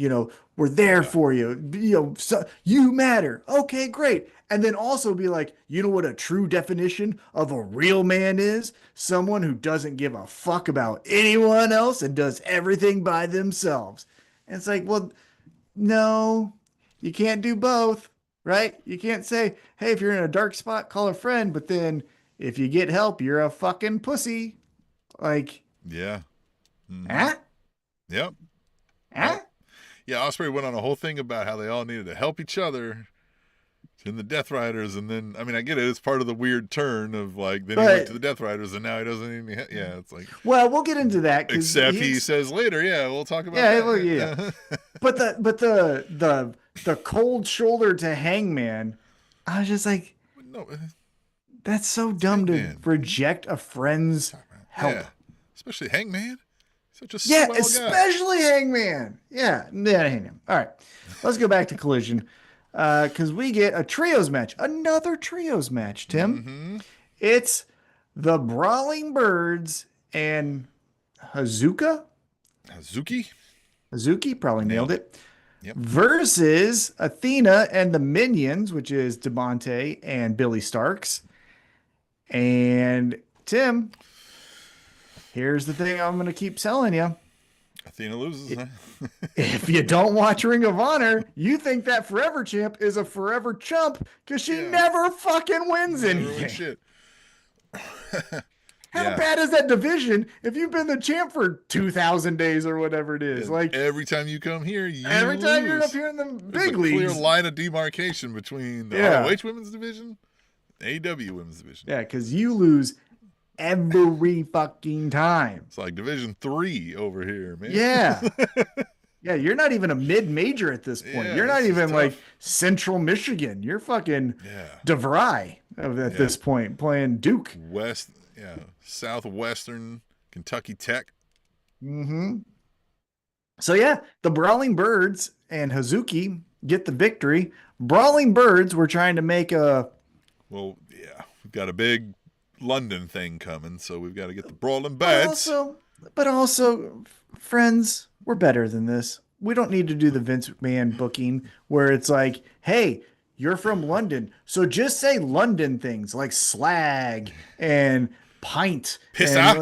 We're there for you. So you matter. Okay, great. And then also be like, you know what a true definition of a real man is? Someone who doesn't give a fuck about anyone else and does everything by themselves. And it's like, well, no, you can't do both, right? You can't say, hey, if you're in a dark spot, call a friend. But then if you get help, you're a fucking pussy. Like, yeah. Mm-hmm. Yep. Yeah, Ospreay went on a whole thing about how they all needed to help each other in the Death Riders, and then, I mean, I get it. It's part of the weird turn of, like, then he went to the Death Riders, and now he doesn't even, it's like. Well, we'll get into that. Except he says later, we'll talk about that. Well, yeah. But the cold shoulder to Hangman, I was just like, no, that's so dumb to reject a friend's help. Yeah. Especially Hangman. Such a swell guy. Especially Hangman. Yeah, Hangman. All right, let's go back to Collision because we get a trios match, another trios match, Tim. Mm-hmm. It's the Brawling Birds and Hazuki, probably nailed it, versus Athena and the Minions, which is DeMonte and Billy Starks. And Tim, here's the thing I'm going to keep telling you. Athena loses, huh? If you don't watch Ring of Honor, you think that Forever Champ is a forever chump because she never fucking wins anything. Shit. How bad is that division if you've been the champ for 2,000 days or whatever it is? And like every time you come here, every time you're up here in the big leagues. There's a clear line of demarcation between the ROH women's division, the AEW women's division. Yeah, because you lose every fucking time. It's like Division 3 over here, man. Yeah. Yeah, you're not even a mid-major at this point. You're not even like Central Michigan. You're fucking DeVry at this point, playing Duke. Southwestern Kentucky Tech. Mm-hmm. So yeah, the Brawling Birds and Hazuki get the victory. Brawling Birds were trying to make a... Well, we've got a big London thing coming, so we've got to get the Brawling Birds. But also, friends, we're better than this. We don't need to do the Vince McMahon booking where it's like, hey, you're from London, so just say London things like slag and pint. Piss out.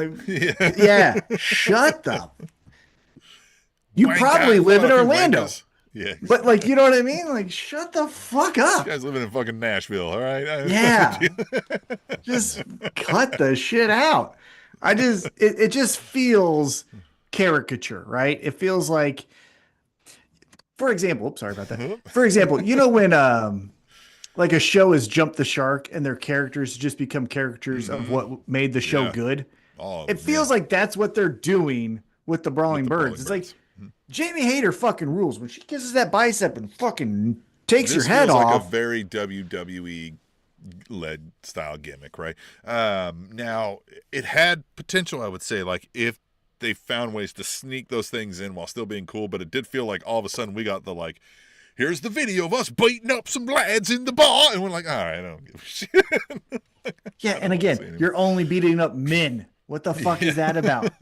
Shut up. You probably live in Orlando. Yeah. But, like, you know what I mean? Like, shut the fuck up. You guys living in fucking Nashville, all right? Yeah. Just cut the shit out. It just feels caricature, right? It feels like, for example, sorry about that. For example, when like a show is Jump the Shark and their characters just become caricatures of what made the show good. It feels like that's what they're doing with the Brawling Birds. It's like, Jamie Hayter fucking rules when she kisses that bicep and fucking takes your head off. Like a very WWE led style gimmick, right? Now it had potential, I would say, like if they found ways to sneak those things in while still being cool, but it did feel like all of a sudden we got the like, here's the video of us beating up some lads in the bar, and we're like, all right, I don't give a shit. Yeah, and again, you're only beating up men. What the fuck is that about?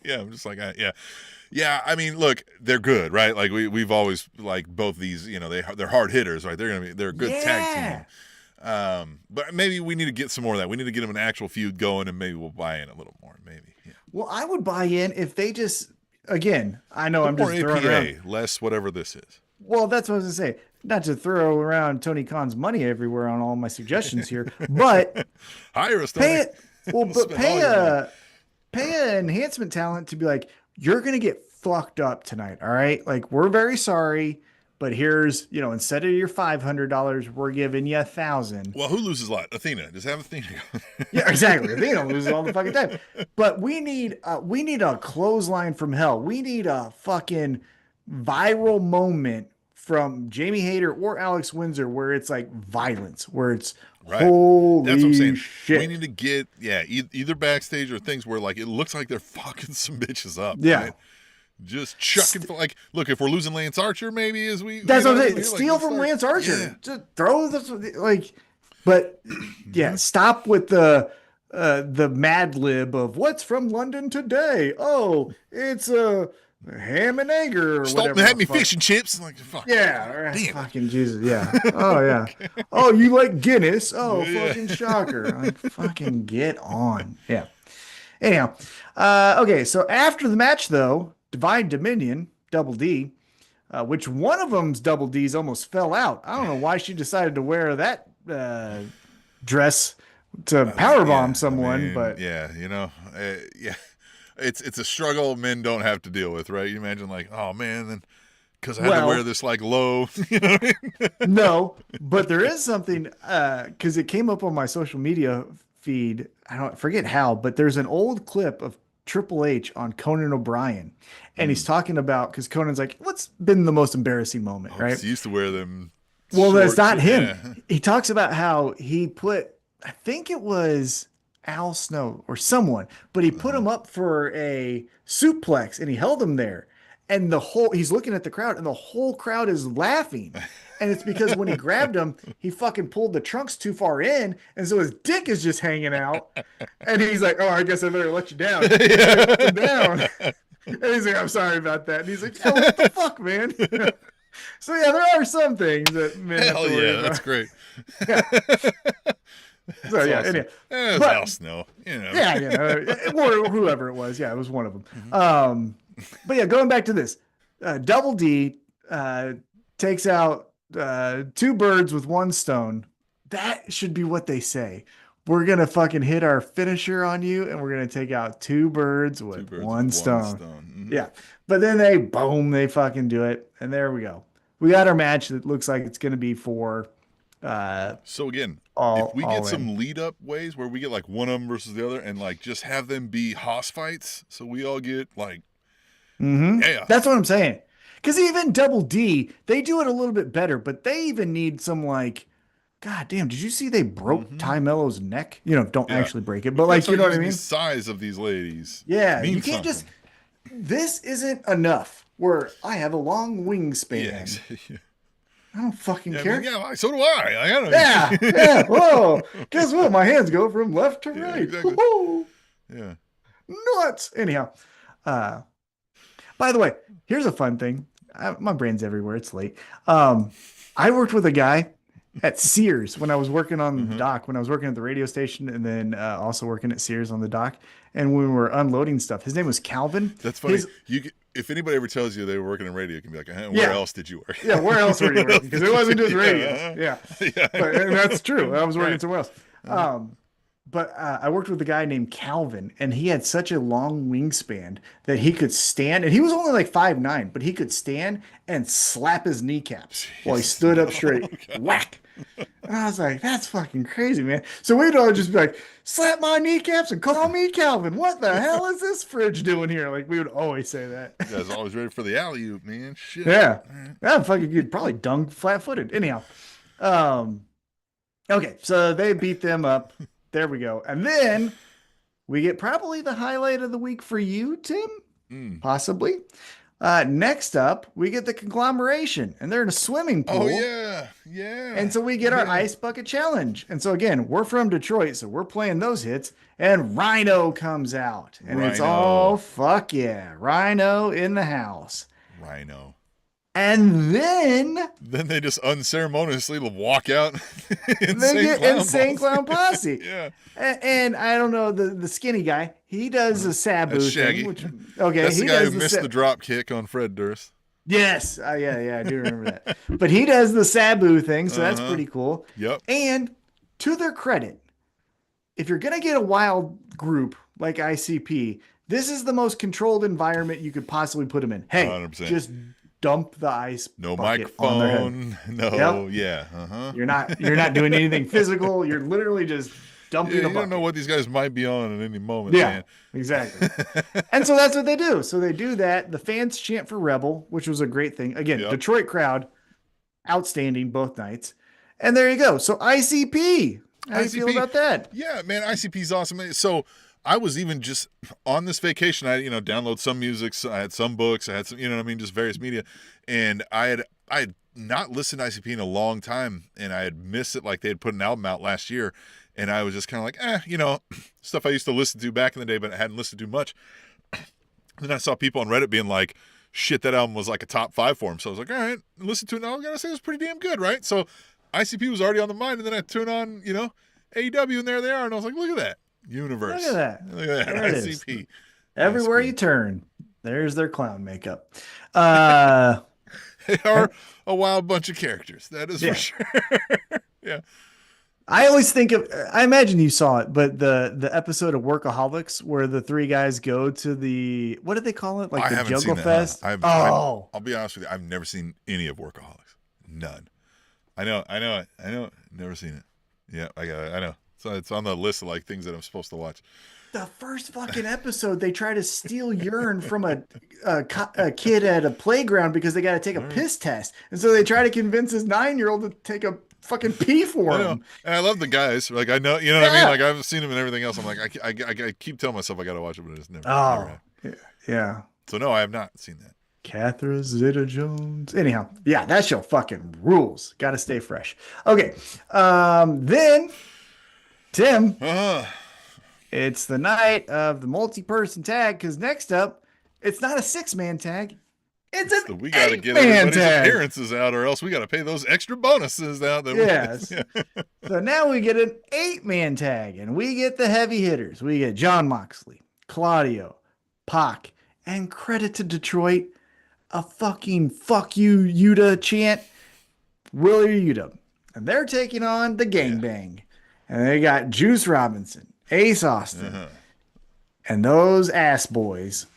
Yeah, I'm just like, yeah. I mean, look, they're good, right? Like we've always like both these, you know, they're hard hitters, right? They're a good tag team. But maybe we need to get some more of that. We need to get them an actual feud going, and maybe we'll buy in a little more. Maybe. Yeah. Well, I would buy in if they just, again, I know I'm just throwing around, less whatever this is. Well, that's what I was gonna say. Not to throw around Tony Khan's money everywhere on all my suggestions here, but hire us. Pay it. Well, but pay a enhancement talent to be like, you're gonna get fucked up tonight. All right, like we're very sorry, but here's, you know, instead of your $500, we're giving you $1,000. Well, who loses a lot? Athena. Just have Athena. Yeah, exactly. Athena loses all the fucking time. But we need a clothesline from hell. We need a fucking viral moment from Jamie Hayter or Alex Windsor where it's like violence, where it's holy That's what I'm saying. shit. We need to get either backstage or things where like it looks like they're fucking some bitches up. Yeah. Right? Just chucking like, look, if we're losing Lance Archer, maybe as we that's what I'm saying. Steal from Lance Archer. Yeah. Just throw this like, but yeah, stop with the Mad Lib of what's from London today. Oh, it's ham and egg or Stop whatever. and had me fish and chips. Like, fuck. Yeah, damn. fucking Jesus. Yeah. Oh yeah. Okay. Oh, you like Guinness? Oh, fucking shocker. Like, fucking get on. Yeah. Anyhow, okay. So after the match, though, Divine Dominion, Double D, which one of them's Double D's almost fell out. I don't know why she decided to wear that dress to powerbomb someone, but yeah, you know, yeah. It's a struggle men don't have to deal with, right? You imagine like, oh man, then because I had to wear this like low, you know what I mean? No, but there is something because it came up on my social media feed. I don't forget how, but there's an old clip of Triple H on Conan O'Brien, and he's talking about because Conan's like, what's been the most embarrassing moment, right? He used to wear them. Well, that's not him. Yeah. He talks about how he put, I think it was Al Snow or someone, but he put him up for a suplex and he held him there. And he's looking at the crowd and the whole crowd is laughing. And it's because when he grabbed him, he fucking pulled the trunks too far in. And so his dick is just hanging out. And he's like, oh, I guess I better let you down. Yeah. Down. And he's like, I'm sorry about that. And he's like, oh, what the fuck, man? So yeah, there are some things that men have to worry about. That's great. Yeah. So that's yeah, awesome. anyway. But, Al Snow, you know. Yeah, you know, or whoever it was. Yeah, it was one of them. But yeah, going back to this, Double D takes out 2 birds with 1 stone. That should be what they say. We're gonna fucking hit our finisher on you, and we're gonna take out 2 birds with 1 stone. Mm-hmm. Yeah, but then they fucking do it, and there we go. We got our match that looks like it's gonna be for. So again, if we get some lead up ways where we get like one of them versus the other, and like just have them be hoss fights, so we all get like, yeah, that's what I'm saying. Because even Double D, they do it a little bit better, but they even need some like, God damn, did you see they broke Ty Mello's neck? You know, don't actually break it, but like, you know what I mean? The size of these ladies. Yeah, you can't just. This isn't enough. Where I have a long wingspan. Yeah. I don't fucking care. Yeah, so do I. I gotta. Yeah. Whoa. Guess what? My hands go from left to right. Exactly. Yeah. Nuts. Anyhow, by the way, here's a fun thing. My brain's everywhere. It's late. I worked with a guy at Sears when I was working on the dock, when I was working at the radio station, and then also working at Sears on the dock. And when we were unloading stuff, his name was Calvin. That's funny. If anybody ever tells you they were working in radio, you can be like, where else did you work? Yeah, where else were you working? Because it wasn't just radio. Yeah. And that's true. I was working somewhere else. But I worked with a guy named Calvin, and he had such a long wingspan that he could stand, and he was only like 5'9", but he could stand and slap his kneecaps while he stood up straight. Okay. Whack! And I was like, that's fucking crazy, man. So we'd all just be like, slap my kneecaps and call me Calvin. What the hell is this fridge doing here? Like, we would always say that. You guys always ready for the alley-oop, man. Shit. Yeah. That fucking good. Probably dung flat-footed. Anyhow. Okay, so they beat them up. There we go. And then we get probably the highlight of the week for you, Tim, possibly. Next up, we get the conglomeration, and they're in a swimming pool. Oh, yeah. Yeah. And so we get our ice bucket challenge. And so again, we're from Detroit, so we're playing those hits. And Rhino comes out. And it's all fuck yeah. Rhino in the house. Rhino. And then they just unceremoniously walk out. They get Insane Clown Posse. Yeah. And I don't know, the skinny guy, he does a Sabu thing. That's the guy who missed the drop kick on Fred Durst. Yes. Yeah, I do remember that. But he does the Sabu thing, so that's pretty cool. Yep. And to their credit, if you're going to get a wild group like ICP, this is the most controlled environment you could possibly put them in. Hey, 100%. Just dump the ice. No microphone. No. Yep. Yeah. You're not doing anything physical. You're literally just dumping the bucket. You don't know what these guys might be on at any moment. Yeah, man. Exactly. And so that's what they do. So they do that. The fans chant for Rebel, which was a great thing. Again, Detroit crowd, outstanding both nights. And there you go. So ICP. How do you feel about that? Yeah, man, ICP's awesome. So I was even just on this vacation. I, download some music. So I had some books. I had some, just various media. And I had not listened to ICP in a long time, and I had missed it. Like they had put an album out last year, and I was just kind of like, stuff I used to listen to back in the day, but I hadn't listened to much. Then I saw people on Reddit being like, shit, that album was like a top 5 for him. So I was like, all right, listen to it now. I gotta say it was pretty damn good, right? So ICP was already on the mind, and then I tune on, AEW, and there they are, and I was like, look at that. Universe. Look at that. There ICP. Everywhere you turn, there's their clown makeup. They are a wild bunch of characters. That is for sure. Yeah. I always think I imagine you saw it, but the episode of Workaholics where the 3 guys go to the, what did they call it? Like the Jungle Fest? I'll be honest with you. I've never seen any of Workaholics. None. I know it. Never seen it. Yeah, I know. So it's on the list of like things that I'm supposed to watch. The first fucking episode, they try to steal urine from a kid at a playground because they got to take a piss test. And so they try to convince his 9-year-old to take a fucking pee for him. And I love the guys. Like, I know, what I mean? Like, I've seen them and everything else. I'm like, I keep telling myself I got to watch it, but it's never. Yeah. So, no, I have not seen that. Catherine Zeta-Jones. Anyhow, yeah, that show fucking rules. Got to stay fresh. Okay. Then, Tim. It's the night of the multi-person tag, because next up, it's not a 6-man tag. It's an we got to get everybody's appearances out, or else we got to pay those extra bonuses out. Yes. So now we get an 8-man tag, and we get the heavy hitters. We get Jon Moxley, Claudio, Pac, and credit to Detroit, a fucking fuck you, Yuta chant, Willer Yuta. And they're taking on the Gangbang. And they got Juice Robinson, Ace Austin, and those ass boys.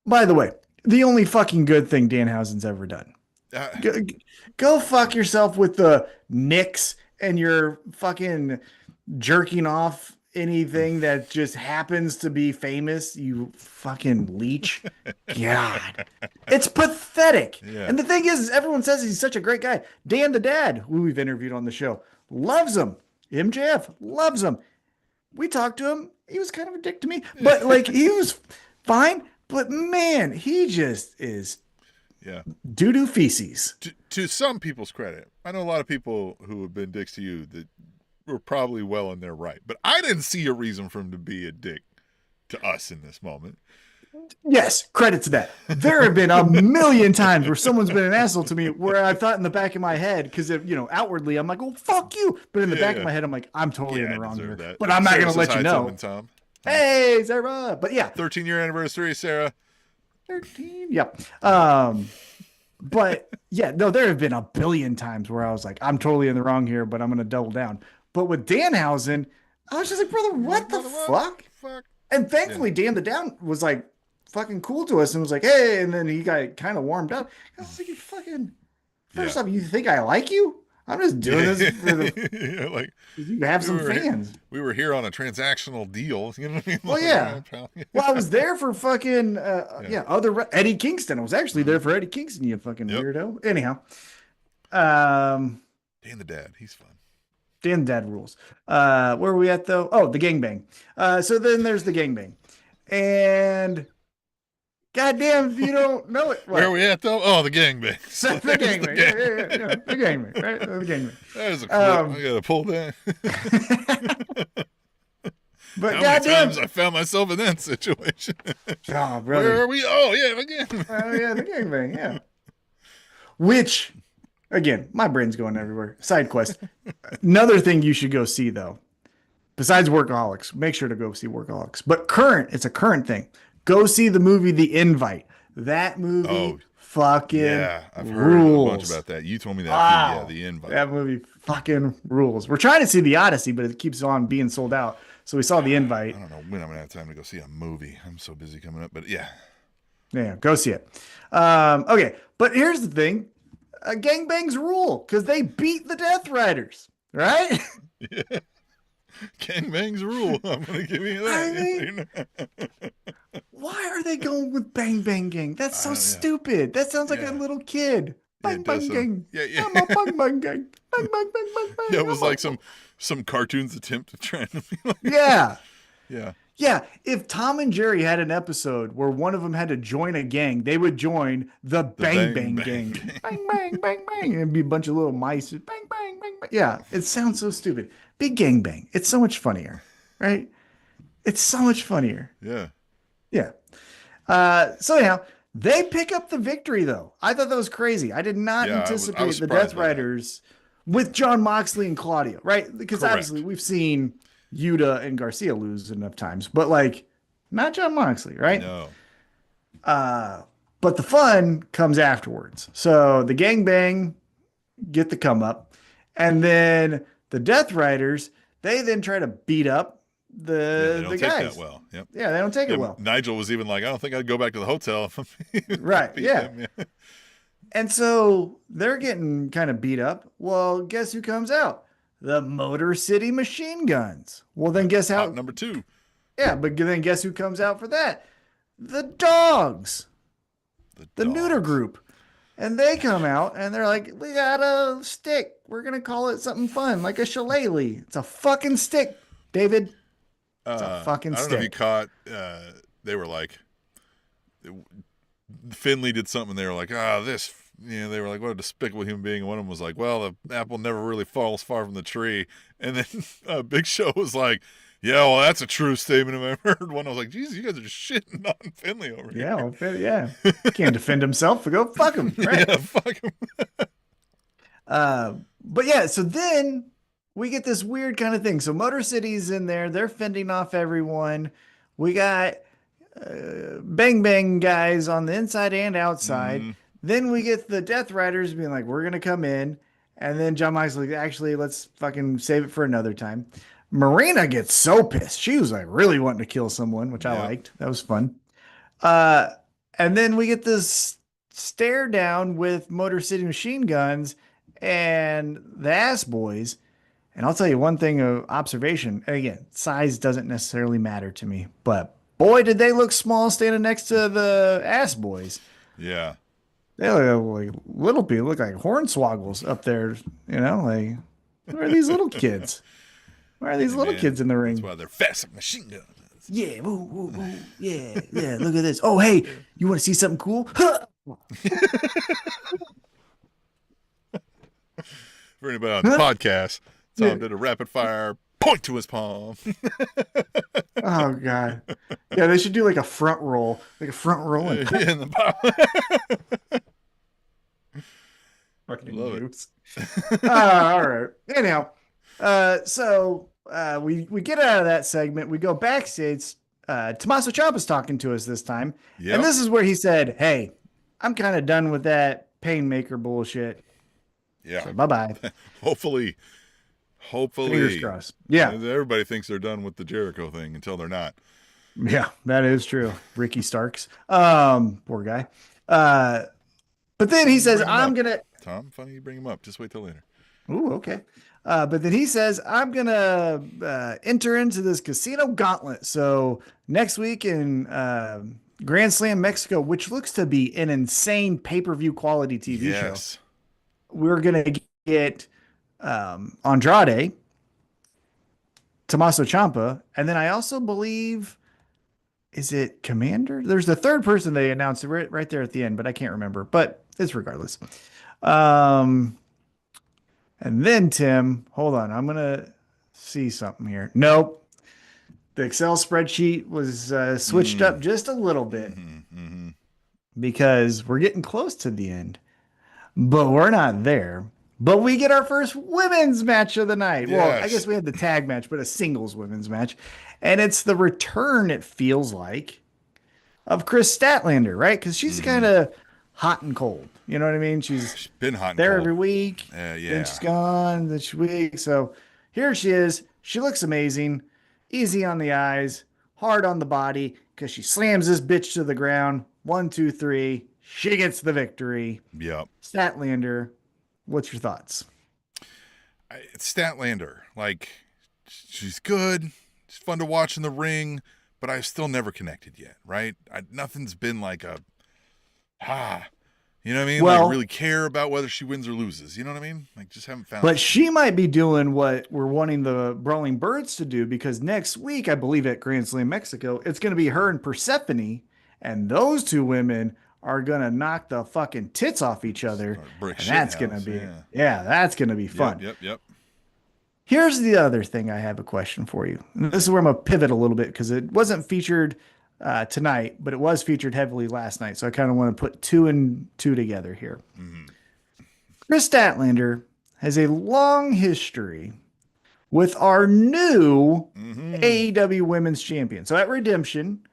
By the way, the only fucking good thing Danhausen's ever done. Go fuck yourself with the Knicks and your fucking jerking off anything that just happens to be famous, you fucking leech. God. It's pathetic. Yeah. And the thing is, everyone says he's such a great guy. Dan the Dad, who we've interviewed on the show, loves him. MJF loves him. We talked to him. He was kind of a dick to me, but like he was fine. But man, he just is doo-doo feces. To some people's credit, I know a lot of people who have been dicks to you that were probably well in their right, but I didn't see a reason for him to be a dick to us in this moment. Yes, credit to that. There have been a million times where someone's been an asshole to me where I thought in the back of my head, because outwardly I'm like, oh, fuck you. But in the back of my head, I'm like, I'm totally in the wrong here. That. But I'm not going to let you know. Tom. Hey, Sarah. But yeah. 13-year anniversary, Sarah. 13. Yep. But yeah, no, there have been a billion times where I was like, I'm totally in the wrong here, but I'm going to double down. But with Danhausen, I was just like, brother, what the fuck? And thankfully, Dan the Down was like fucking cool to us and was like, hey, and then he got kind of warmed up. I was like, you fucking, first off, you think I like you? I'm just doing this for the, like you have some fans. We were here on a transactional deal. You know what I mean? Well, yeah. Well, I was there for fucking, Eddie Kingston. I was actually there for Eddie Kingston, you fucking weirdo. Anyhow. Dan the Dad, he's fun. Dan the Dad rules. Where are we at though? Oh, the gangbang. So then there's the gangbang, and goddamn if you don't know it. What? Where are we at though? Oh, the gangbang. So the gangbang. Yeah. The gangbang. Right? The gangbang. There's a clip. I gotta pull that. But how many times I found myself in that situation? Oh, brother. Where are we? Oh, yeah, the gangbang. Oh, yeah, the gangbang. Yeah. Which, again, my brain's going everywhere. Side quest. Another thing you should go see though, besides Workaholics, make sure to go see Workaholics. But it's a current thing. Go see the movie The Invite. That movie fucking I've heard rules. a bunch about that. You told me that. Wow. Yeah, The Invite. That movie fucking rules. We're trying to see The Odyssey, but it keeps on being sold out. So we saw The Invite. I don't know when I'm gonna have time to go see a movie. I'm so busy coming up, but yeah. Yeah, go see it. Okay, but here's the thing. Gangbangs rule because they beat the Death Riders, right? Yeah. Gangbangs rule. I'm gonna give you that. I mean, why are they going with Bang Bang Gang? That's so stupid. That sounds like a little kid. Bang Bang Gang. Yeah. I'm a Bang Bang Gang. Bang Bang Bang Bang Bang. Yeah, it was like some cartoon's attempt at trying to be like. Yeah. Yeah. Yeah, if Tom and Jerry had an episode where one of them had to join a gang, they would join the Bang Bang Gang. Bang, bang, bang, bang. And it'd be a bunch of little mice. Bang, bang, bang, bang. Yeah, it sounds so stupid. Big Gang Bang. It's so much funnier, right? It's so much funnier. Yeah. Yeah. So anyhow, they pick up the victory, though. I thought that was crazy. I did not anticipate the Death Riders with Jon Moxley and Claudio, right? Because obviously we've seen Yuta and Garcia lose enough times, but like not Jon Moxley, right? No. But the fun comes afterwards. So the gangbang get the come up, and then the Death Riders, they then try to beat up the guys. Take that well. Yep. Yeah, they don't take it well. Nigel was even like, I don't think I'd go back to the hotel. Right. Yeah. And so they're getting kind of beat up. Well, guess who comes out? The Motor City Machine Guns. Well, then guess how? Number 2. Yeah, but then guess who comes out for that? The Dogs. The Neuter Group. And they come out and they're like, we got a stick. We're going to call it something fun, like a shillelagh. It's a fucking stick, David. It's a fucking stick. I don't know if you caught, they were like, Finley did something. They were like, this. Yeah, they were like, what a despicable human being. And one of them was like, well, the apple never really falls far from the tree. And then Big Show was like, yeah, well, that's a true statement I've ever heard. One, I was like, Jesus, you guys are just shitting on Finley over here. Yeah, well, yeah. Can't defend himself. Go fuck him. Right? Yeah, fuck him. But yeah, so then we get this weird kind of thing. So Motor City's in there. They're fending off everyone. We got Bang Bang guys on the inside and outside. Mm-hmm. Then we get the Death Riders being like, we're going to come in. And then Jon Moxley, actually, let's fucking save it for another time. Marina gets so pissed. She was like really wanting to kill someone, which I liked. That was fun. And then we get this stare down with Motor City Machine Guns and the Ass Boys. And I'll tell you one thing of observation. Again, size doesn't necessarily matter to me. But boy, did they look small standing next to the Ass Boys. Yeah. They look like little people, look like hornswoggles up there, like, where are these little kids? Why are these little kids in the ring? That's why they're fast like machine guns. Yeah, woo, woo, woo. Yeah, look at this. Oh, hey, you want to see something cool? For anybody on the podcast, Tom did a rapid fire point to his palm. Oh, God. Yeah, they should do like a front roll. Like a front roll. And in the palm. Fucking love it. All right. Anyhow, so we get out of that segment. We go backstage. Tommaso Ciampa's talking to us this time. Yep. And this is where he said, hey, I'm kind of done with that Painmaker bullshit. Yeah. So bye-bye. Hopefully. Fingers crossed. Yeah. Everybody thinks they're done with the Jericho thing until they're not. Yeah, that is true. Ricky Starks. Poor guy. But then he says, I'm going to... Tom, funny you bring him up. Just wait till later. Ooh, okay. But then he says, I'm going to enter into this casino gauntlet. So next week in Grand Slam, Mexico, which looks to be an insane pay-per-view quality TV show, we're going to get Andrade, Tommaso Ciampa, and then I also believe, is it Komander? There's the third person they announced right there at the end, but I can't remember. But it's regardless. And then Tim, hold on, I'm gonna see something here. Nope, the Excel spreadsheet was switched up just a little bit because we're getting close to the end, but we're not there. But we get our first women's match of the night. Yes. Well, I guess we had the tag match, but a singles women's match. And it's the return, it feels like, of Chris Statlander, right? Because she's kind of hot and cold. You know what I mean? She's been hot and there cold every week. Yeah. Then she's gone this week. So here she is. She looks amazing. Easy on the eyes. Hard on the body. Because she slams this bitch to the ground. 1, 2, 3. She gets the victory. Yep. Statlander. What's your thoughts? It's Statlander. Like, she's good. She's fun to watch in the ring, but I've still never connected yet, right? Nothing's been like you know what I mean? Well, like really care about whether she wins or loses. You know what I mean? Like, just haven't found. But she might be doing what we're wanting the Brawling Birds to do, because next week, I believe at Grand Slam Mexico, it's going to be her and Persephone, and those two women are going to knock the fucking tits off each other. And that's going to be, that's going to be fun. Yep. Here's the other thing I have a question for you. And this is where I'm going to pivot a little bit, because it wasn't featured tonight, but it was featured heavily last night. So I kind of want to put 2 and 2 together here. Chris Statlander has a long history with our new AEW Women's Champion. So at Redemption,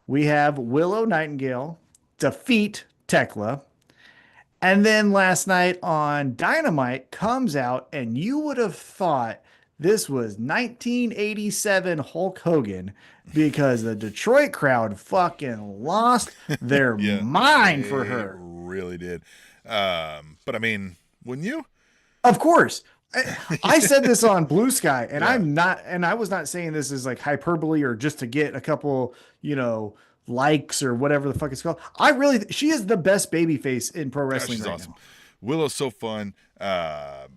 we have Willow Nightingale defeat Tekla. And then last night on Dynamite comes out, and you would have thought this was 1987 Hulk Hogan, because the Detroit crowd fucking lost their mind for her. Really did. But I mean, wouldn't you? Of course. I said this on Blue Sky, and I was not saying this as like hyperbole or just to get a couple, likes or whatever the fuck it's called. She is the best babyface in pro wrestling right now. Willow's so fun. That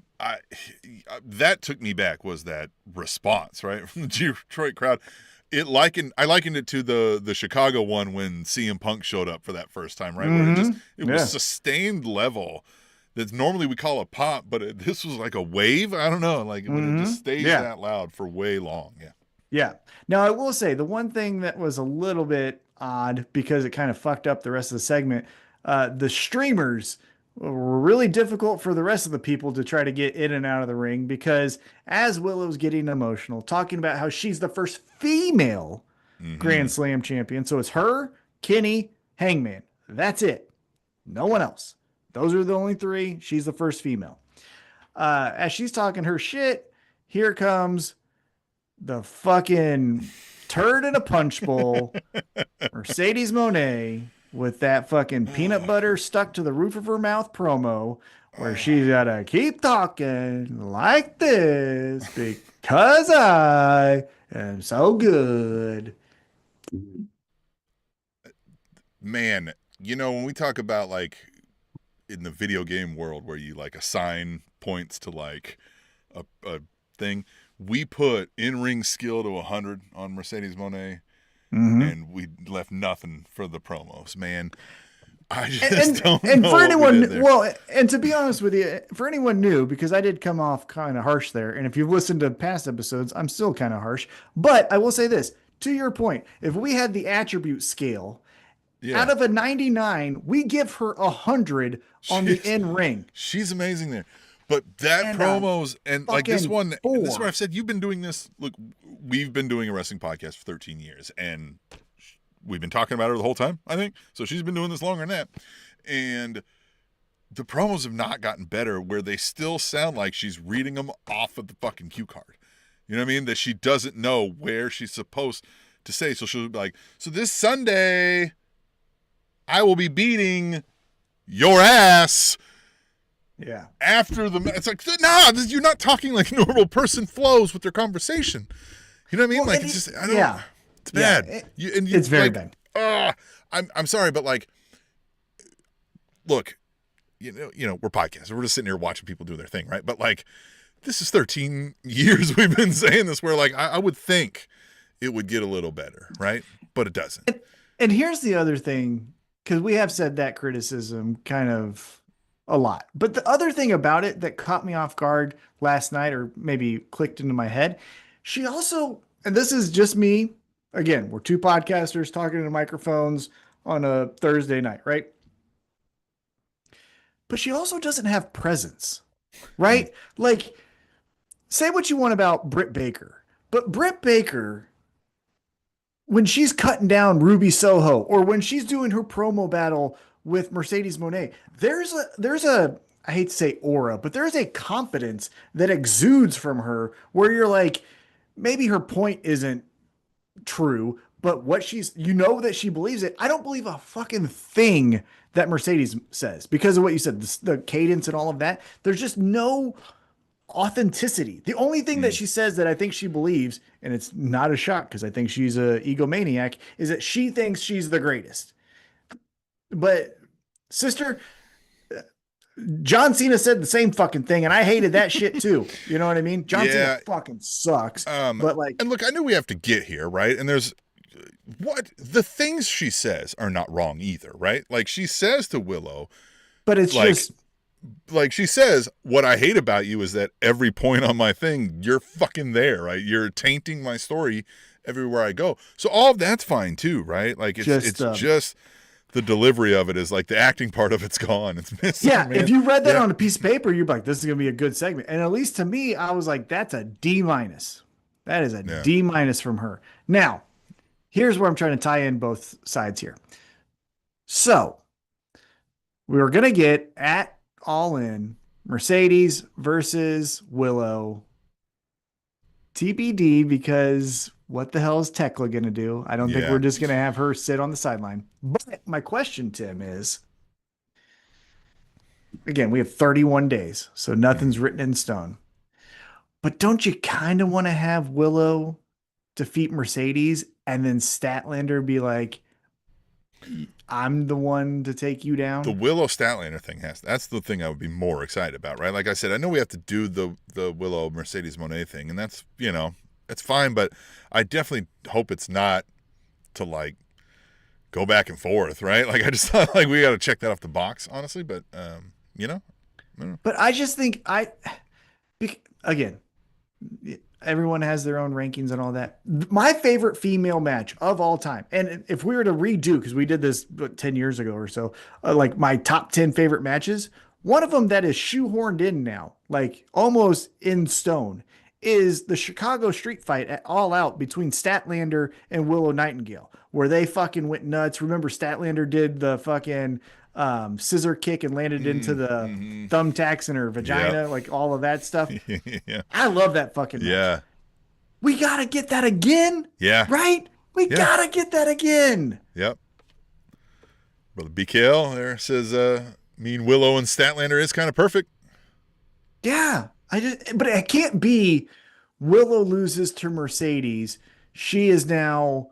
took me back, was that response, right, from the Detroit crowd. I likened it to the Chicago one when CM Punk showed up for that first time, right? Where it was sustained level that normally we call a pop, but this was like a wave. I don't know, like when it just stays that loud for way long. Yeah. Now I will say the one thing that was a little bit odd, because it kind of fucked up the rest of the segment. The streamers were really difficult for the rest of the people to try to get in and out of the ring, because as Willow's getting emotional, talking about how she's the first female Grand Slam champion. So it's her, Kenny, Hangman. That's it. No one else. Those are the only 3. She's the first female. As she's talking her shit, here comes the fucking turd in a punch bowl, Mercedes Moné, with that fucking peanut butter stuck to the roof of her mouth promo, where she's gotta keep talking like this because I am so good. Man, when we talk about like in the video game world where you like assign points to like a thing, we put in-ring skill to 100 on Mercedes Moné, and we left nothing for the promos, man. I just don't know. And for anyone, and to be honest with you, for anyone new, because I did come off kind of harsh there, and if you've listened to past episodes, I'm still kind of harsh. But I will say this, to your point, if we had the attribute scale, out of a 99, we give her 100 on the in-ring. She's amazing there. But that promos and like this one, this is where I've said, you've been doing this. Look, we've been doing a wrestling podcast for 13 years, and we've been talking about her the whole time, I think. So she's been doing this longer than that. And the promos have not gotten better, where they still sound like she's reading them off of the fucking cue card. You know what I mean? That she doesn't know where she's supposed to say. So she'll be like, so this Sunday, I will be beating your ass. Yeah. After it's like, nah, you're not talking like a normal person flows with their conversation. You know what I mean? Well, like, it's just, I don't, it's bad. It's very bad. I'm sorry, but like, look, we're podcasters. We're just sitting here watching people do their thing, right? But like, this is 13 years we've been saying this, where like I would think it would get a little better, right? But it doesn't. And here's the other thing, because we have said that criticism kind of a lot. But the other thing about it that caught me off guard last night, or maybe clicked into my head, she also, and this is just me, again, we're two podcasters talking into microphones on a Thursday night, right? But she also doesn't have presence, right? Like, say what you want about Britt Baker, but Britt Baker, when she's cutting down Ruby Soho, or when she's doing her promo battle with Mercedes Moné, there's a, I hate to say aura, but there's a confidence that exudes from her where you're like, maybe her point isn't true, but what that she believes it. I don't believe a fucking thing that Mercedes says because of what you said, the cadence and all of that. There's just no authenticity. The only thing that she says that I think she believes, and it's not a shock because I think she's a egomaniac, is that she thinks she's the greatest. But sister, John Cena said the same fucking thing, and I hated that shit too. You know what I mean? John Cena fucking sucks. But like, and look, I know we have to get here, right? And there's the things she says are not wrong either, right? Like she says to Willow, but it's like, just like she says, what I hate about you is that every point on my thing, you're fucking there, right? You're tainting my story everywhere I go. So all of that's fine too, right? Like it's just the delivery of it is like the acting part of it's gone. It's missing. Yeah, man. if you read that on a piece of paper, you're like, this is gonna be a good segment. And at least to me, I was like, that's a D-. That is a D- from her. Now, here's where I'm trying to tie in both sides here. So we were gonna get at All In Mercedes versus Willow TBD, because what the hell is Tekla going to do? I don't think we're just going to have her sit on the sideline. But my question, Tim, is, again, we have 31 days, so nothing's written in stone. But don't you kind of want to have Willow defeat Mercedes and then Statlander be like, I'm the one to take you down? The Willow Statlander thing that's the thing I would be more excited about, right? Like I said, I know we have to do the Willow Mercedes Moné thing, and that's, it's fine, but I definitely hope it's not to like go back and forth, right? Like I just thought like we got to check that off the box, honestly, but But I just think again, everyone has their own rankings and all that. My favorite female match of all time, and if we were to redo, because we did this 10 years ago or so, like my top 10 favorite matches, one of them that is shoehorned in now, like almost in stone, is the Chicago street fight at All Out between Statlander and Willow Nightingale, where they fucking went nuts. Remember, Statlander did the fucking scissor kick and landed into the thumbtacks in her vagina, like all of that stuff. Yeah. I love that fucking match. Yeah. We got to get that again. Yeah. Right? We got to get that again. Yep. Brother BKL there says, mean Willow and Statlander is kind of perfect. Yeah. But it can't be Willow loses to Mercedes. She is now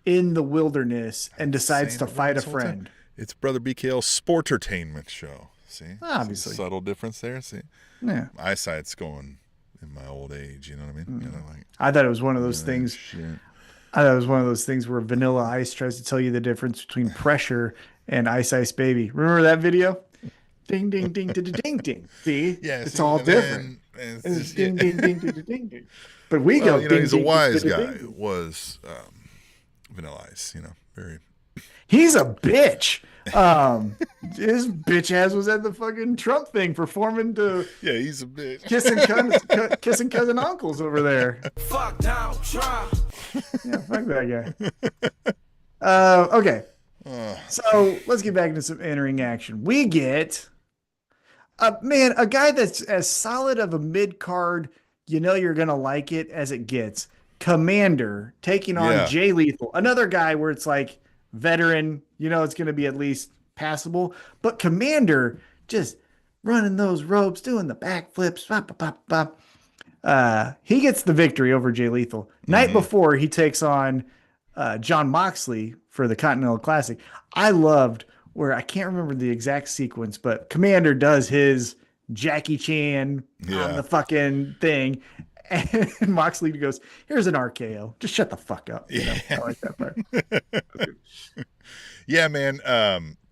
in the wilderness and decides to fight a friend. It's Brother BKL's sportertainment show. See? Obviously. Subtle difference there. See? Yeah. My eyesight's going in my old age, you know what I mean? I thought it was one of those things. Shit. I thought it was one of those things where Vanilla Ice tries to tell you the difference between pressure and Ice Ice Baby. Remember that video? Ding, ding, ding, ding, ding, ding. See? Yeah, it's all different. It's ding, ding, ding, ding, ding, ding. But we go, ding, he's ding, a wise ding, guy. ding, ding. Was Vanilla Ice, very. He's a bitch. His bitch ass was at the fucking Trump thing performing to. Yeah, he's a bitch. Kissing cousin uncles over there. Fuck Donald Trump. Yeah, fuck that guy. Okay. So let's get back into some in-ring action. We get a guy that's as solid of a mid-card, you're going to like it as it gets. Komander taking on Jay Lethal. Another guy where it's like veteran, it's going to be at least passable. But Komander just running those ropes, doing the backflips. He gets the victory over Jay Lethal. Night before, he takes on Jon Moxley for the Continental Classic. I loved where I can't remember the exact sequence, but Komander does his Jackie Chan on the fucking thing. And Moxley goes, here's an RKO. Just shut the fuck up. You know, I like that part. Yeah, man.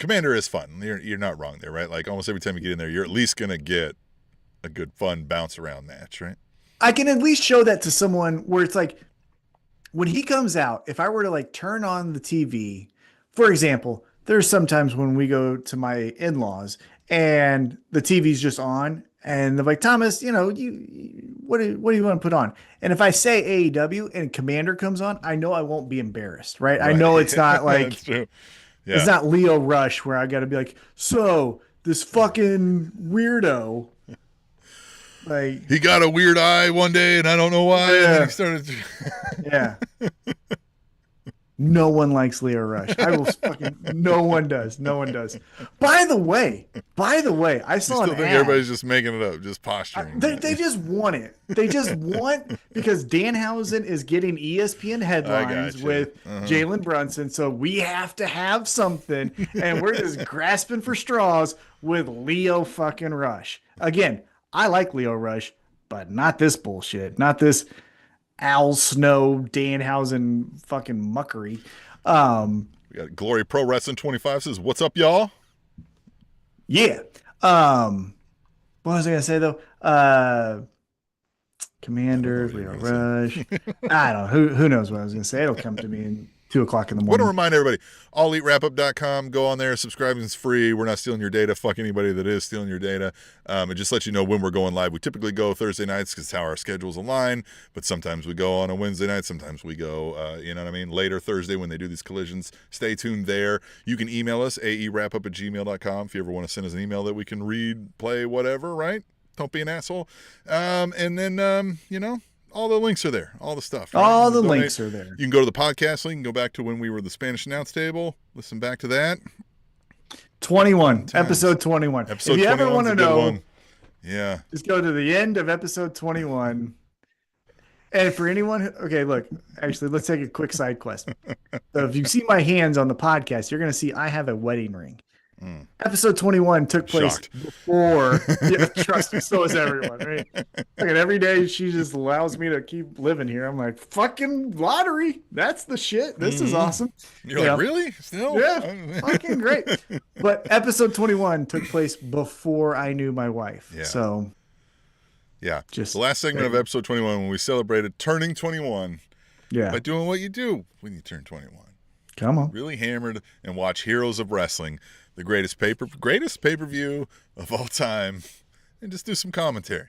Komander is fun. You're not wrong there, right? Like almost every time you get in there, you're at least going to get a good, fun bounce around match, right? I can at least show that to someone where it's like, when he comes out, if I were to like turn on the TV, for example, there's sometimes when we go to my in-laws and the TV's just on and they're like, Thomas, you know, what do you want to put on? And if I say AEW and Komander comes on, I know I won't be embarrassed, right? I know it's not like, That's true. Yeah. It's not Leo Rush where I got to be like, so this fucking weirdo, like he got a weird eye one day and I don't know why. Yeah. And then he started. Yeah. No one likes Leo Rush. No one does. No one does. By the way, I saw an ad. Everybody's just making it up, just posturing. They just want it. They just want, because Danhausen is getting ESPN headlines with Jalen Brunson. So we have to have something. And we're just grasping for straws with Leo fucking Rush. Again, I like Leo Rush, but not this bullshit. Not this Al Snow, Danhausen fucking muckery. We got Glory Pro Wrestling 25 says, "What's up, y'all?" Yeah. What was I gonna say though? Komander, Leo Rush. I don't know. Who knows what I was gonna say? It'll come to me in 2:00 in the morning. I want to remind everybody, alleatwrapup.com. Go on there, subscribe. It's free. We're not stealing your data. Fuck anybody that is stealing your data. It just lets you know when we're going live. We typically go Thursday nights because it's how our schedules align, but sometimes we go on a Wednesday night. Sometimes we go, you know what I mean, later Thursday when they do these collisions. Stay tuned there. You can email us, aewrapup@gmail.com, if you ever want to send us an email that we can read, play, whatever, right? Don't be an asshole. And then, you know, all the links are there. All the stuff. Right? All the links are there. You can go to the podcast link and go back to when we were the Spanish announce table. Listen back to that. 21. Episode 21. Episode if you ever want to know, yeah, just go to the end of episode 21. And for anyone, okay, look, actually, let's take a quick side quest. So if you see my hands on the podcast, you're going to see I have a wedding ring. Episode 21 took place before. Yeah, trust me, so is everyone, right? Like, every day she just allows me to keep living here. I'm like, fucking lottery. That's the shit. This is awesome. You're like, really? Still? Yeah, fucking great. But episode 21 took place before I knew my wife. Yeah. So, yeah. Just the last segment of episode 21 when we celebrated turning 21. Yeah. By doing what you do when you turn 21. Come on. Really hammered and watch Heroes of Wrestling, the greatest pay-per-view of all time, and just do some commentary,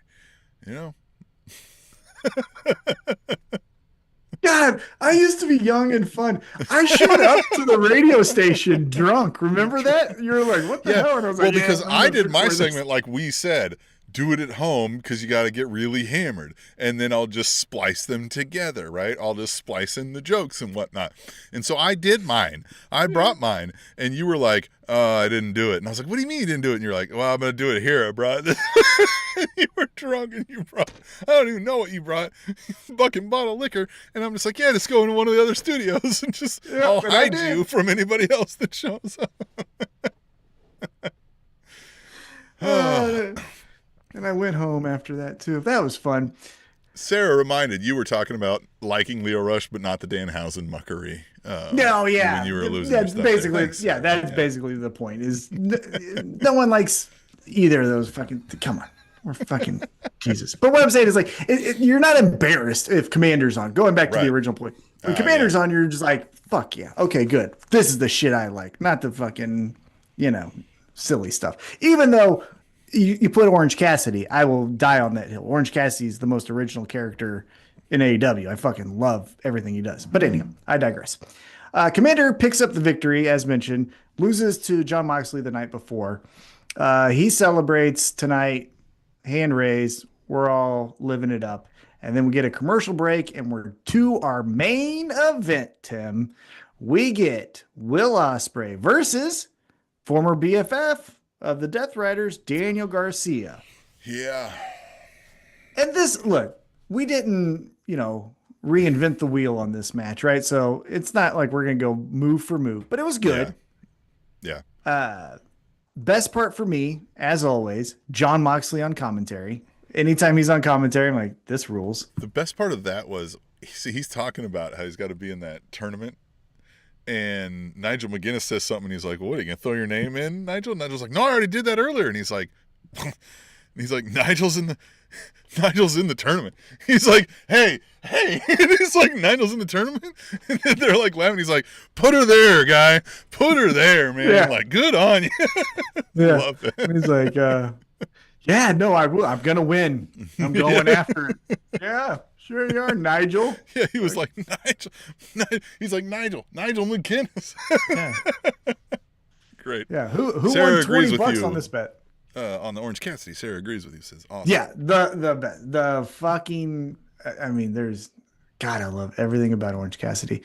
you know? God, I used to be young and fun. I showed up to the radio station drunk. Remember that? You were like, what the hell? And I was like, because I did my segment like we said. Do it at home because you got to get really hammered. And then I'll just splice them together, right? I'll just splice in the jokes and whatnot. And so I did mine. I brought mine. And you were like, I didn't do it. And I was like, what do you mean you didn't do it? And you're like, well, I'm going to do it here. I brought this. You were drunk and you brought, I don't even know what you brought, a fucking bottle of liquor. And I'm just like, yeah, just go into one of the other studios and just, I'll hide you from anybody else that shows up. And I went home after that, too. That was fun. Sarah reminded you were talking about liking Leo Rush, but not the Danhausen muckery. No, yeah. When you were losing that's basically, that's basically the point. Is no one likes either of those fucking, come on. We're fucking Jesus. But what I'm saying is, like, you're not embarrassed if Komander's on. Going back to the original point. When Komander's on, you're just like, fuck yeah. Okay, good. This is the shit I like. Not the fucking, silly stuff. Even though you put Orange Cassidy, I will die on that hill. Orange Cassidy is the most original character in AEW. I fucking love everything he does. But anyhow, I digress. Komander picks up the victory, as mentioned, loses to Jon Moxley the night before. He celebrates tonight, hand raised. We're all living it up. And then we get a commercial break, and we're to our main event, Tim. We get Will Ospreay versus former BFF of the Death Riders, Daniel Garcia. Yeah. And this, look, we didn't, reinvent the wheel on this match, right? So it's not like we're going to go move for move, but it was good. Yeah. Best part for me, as always, Jon Moxley on commentary. Anytime he's on commentary, I'm like, this rules. The best part of that was, he's talking about how he's got to be in that tournament. And Nigel McGuinness says something, and he's like, what, are you going to throw your name in, Nigel? And Nigel's like, no, I already did that earlier. And he's like, Nigel's in the tournament. He's like, hey. And he's like, Nigel's in the tournament? And then they're like laughing. He's like, put her there, guy. Put her there, man. Yeah. I'm like, good on you. Yeah. Love that. And he's like, yeah, no, I will. I'm going to win. I'm going after it. Yeah, sure you are, Nigel. Yeah, he was like, Nigel. He's like, Nigel McGuinness. Yeah. Great. Yeah, who won $20 on this bet? On the Orange Cassidy, Sarah agrees with you. Says awesome. Yeah, the fucking. I mean, God, I love everything about Orange Cassidy.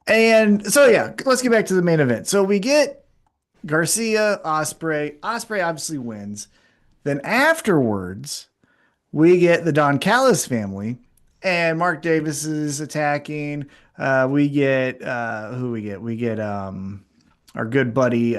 And so yeah, let's get back to the main event. So we get Garcia, Ospreay. Ospreay obviously wins. Then afterwards, we get the Don Callis family, and Mark Davis is attacking. We get who we get? We get our good buddy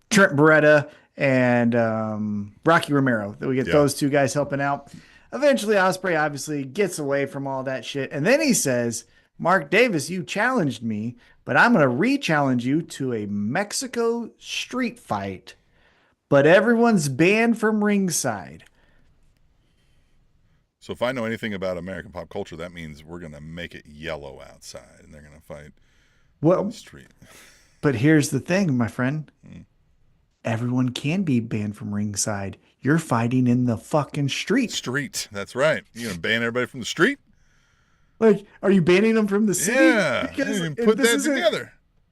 Trent Beretta and Rocky Romero. We get those two guys helping out. Eventually, Ospreay obviously gets away from all that shit. And then he says, Mark Davis, you challenged me, but I'm going to re-challenge you to a Mexico street fight. But everyone's banned from ringside. So if I know anything about American pop culture, that means we're going to make it yellow outside, and they're going to fight on the street. But here's the thing, my friend. Everyone can be banned from ringside. You're fighting in the fucking street. Street. That's right. You going to ban everybody from the street? Like, are you banning them from the city? Yeah. Because put that together.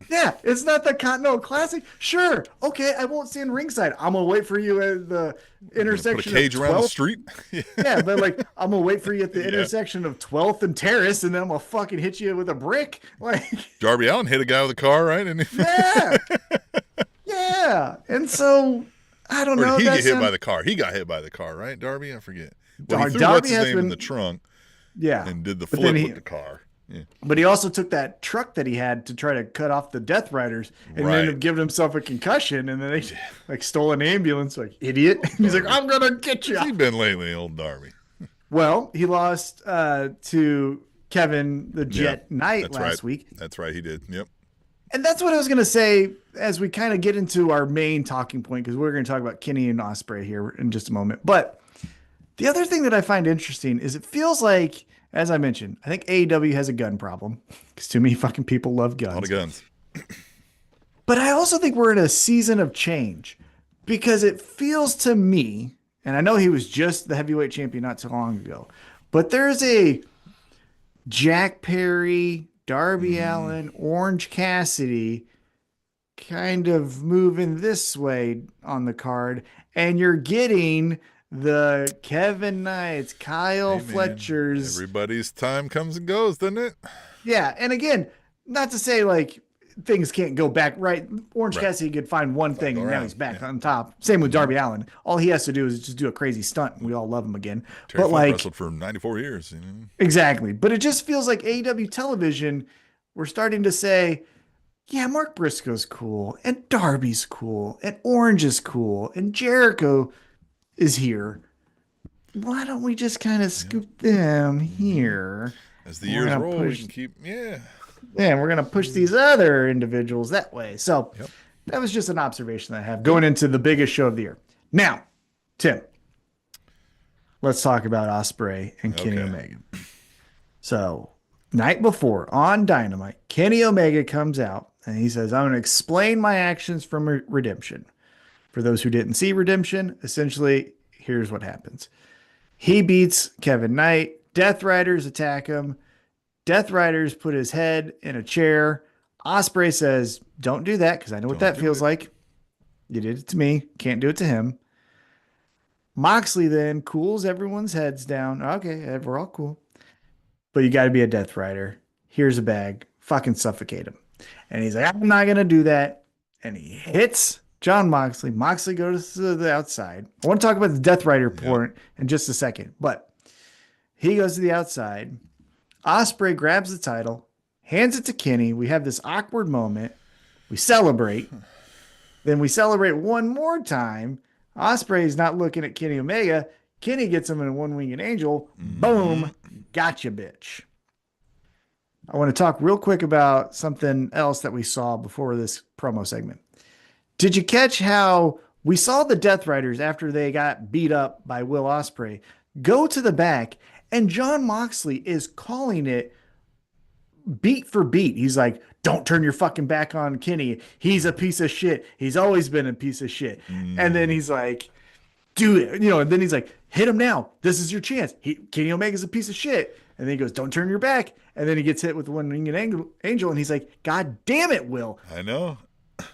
Yeah, it's not the Continental Classic. Sure, okay, I won't stand ringside. I'm gonna wait for you at the intersection. Put a cage around the street. Yeah, but like I'm gonna wait for you at the intersection of 12th and Terrace, and then I'm gonna fucking hit you with a brick. Like Darby Allin hit a guy with a car, right? And yeah. And so I don't know. Or did he get hit by the car? He got hit by the car, right? Darby, I forget. Well, he threw Darby what's his name in the trunk. Yeah, and did the flip with the car. Yeah. But he also took that truck that he had to try to cut off the Death Riders and ended up giving himself a concussion. And then they like stole an ambulance, like idiot. He's like, I'm going to get you. What's he been lately, old Darby? Well, he lost to Kevin the Jet Knight last week. That's right. He did. Yep. And that's what I was going to say as we kind of get into our main talking point, because we're going to talk about Kenny and Ospreay here in just a moment. But the other thing that I find interesting is it feels like, as I mentioned, I think AEW has a gun problem because too many fucking people love guns. A lot of guns. But I also think we're in a season of change because it feels to me, and I know he was just the heavyweight champion not too long ago, but there's a Jack Perry, Darby Allin, Orange Cassidy kind of moving this way on the card, and you're getting the Kevin Knights, Kyle Fletchers. Everybody's time comes and goes, doesn't it? Yeah, and again, not to say like things can't go back, right? Orange Cassidy could find one thing and now he's back on top. Same with Darby Allin. All he has to do is just do a crazy stunt and we all love him again. Terry but Funk like wrestled for 94 years. You know? Exactly. But it just feels like AEW television, we're starting to say, yeah, Mark Briscoe's cool and Darby's cool and Orange is cool and Jericho is here. Why don't we just kind of scoop them here? As the years roll, we can keep, Yeah, we're going to push these other individuals that way. So that was just an observation that I have going into the biggest show of the year. Now, Tim, let's talk about Ospreay and Kenny Omega. So, night before on Dynamite, Kenny Omega comes out and he says, I'm going to explain my actions from Redemption. For those who didn't see Redemption, essentially, here's what happens. He beats Kevin Knight. Death Riders attack him. Death Riders put his head in a chair. Ospreay says, don't do that because I know what that feels like. You did it to me. Can't do it to him. Moxley then cools everyone's heads down. Okay, we're all cool. But you got to be a Death Rider. Here's a bag. Fucking suffocate him. And he's like, I'm not going to do that. And he hits Jon Moxley. Moxley goes to the outside. I want to talk about the Death Rider point in just a second. But he goes to the outside. Ospreay grabs the title, hands it to Kenny. We have this awkward moment. We celebrate. Then we celebrate one more time. Ospreay's not looking at Kenny Omega. Kenny gets him in a one-winged angel. Boom. Gotcha, bitch. I want to talk real quick about something else that we saw before this promo segment. Did you catch how we saw the Death Riders after they got beat up by Will Ospreay go to the back, and Jon Moxley is calling it beat for beat. He's like, don't turn your fucking back on Kenny. He's a piece of shit. He's always been a piece of shit. And then he's like, do it. And then he's like, hit him now. This is your chance. Kenny Omega's a piece of shit. And then he goes, don't turn your back. And then he gets hit with the one-winged angel. And he's like, God damn it, Will. I know.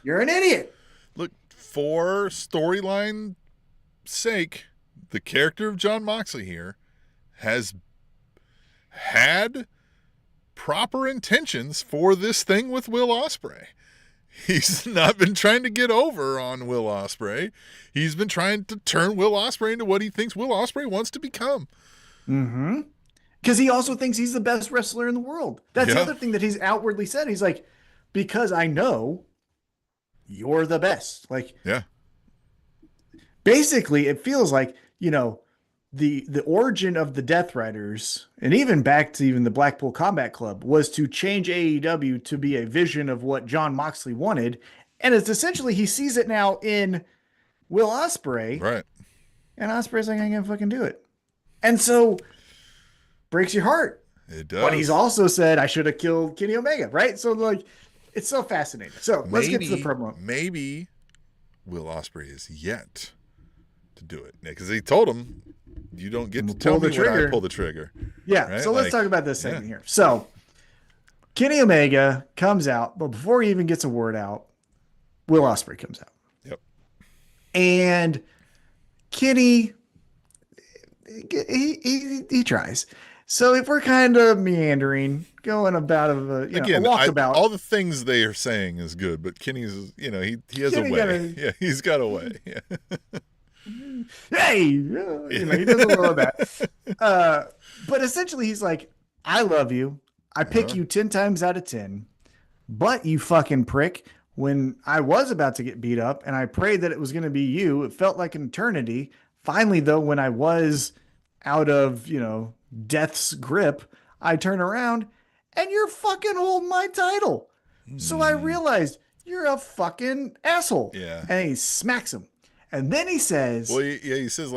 You're an idiot. Look, for storyline sake, the character of Jon Moxley here has had proper intentions for this thing with Will Ospreay. He's not been trying to get over on Will Ospreay. He's been trying to turn Will Ospreay into what he thinks Will Ospreay wants to become. Mm-hmm. Because he also thinks he's the best wrestler in the world. That's the other thing that he's outwardly said. He's like, because I know you're the best. Like, basically, it feels like, the origin of the Death Riders, and even back to even the Blackpool Combat Club, was to change AEW to be a vision of what Jon Moxley wanted. And it's essentially, he sees it now in Will Ospreay. Right. And Ospreay's like, I ain't gonna fucking do it. And so, breaks your heart. It does. But he's also said, I should have killed Kenny Omega, right? So, like, it's so fascinating. So, let's get to the promo. Maybe Will Ospreay is yet to do it. Because he told him, you don't get to tell me when I pull the trigger. Yeah, right? So let's talk about this segment here. So, Kenny Omega comes out, but before he even gets a word out, Will Ospreay comes out. Yep. And Kenny, he tries. So if we're kind of meandering, going about a walkabout. All the things they are saying is good, but Kenny's, he has a way. He's got a way. Yeah. Hey, he does a little of that. But essentially he's like, I love you. I pick you 10 times out of 10, but you fucking prick. When I was about to get beat up and I prayed that it was going to be you, it felt like an eternity. Finally, though, when I was out of, death's grip, I turn around and you're fucking holding my title. So I realized you're a fucking asshole. Yeah. And he smacks him. And then he says, well, he says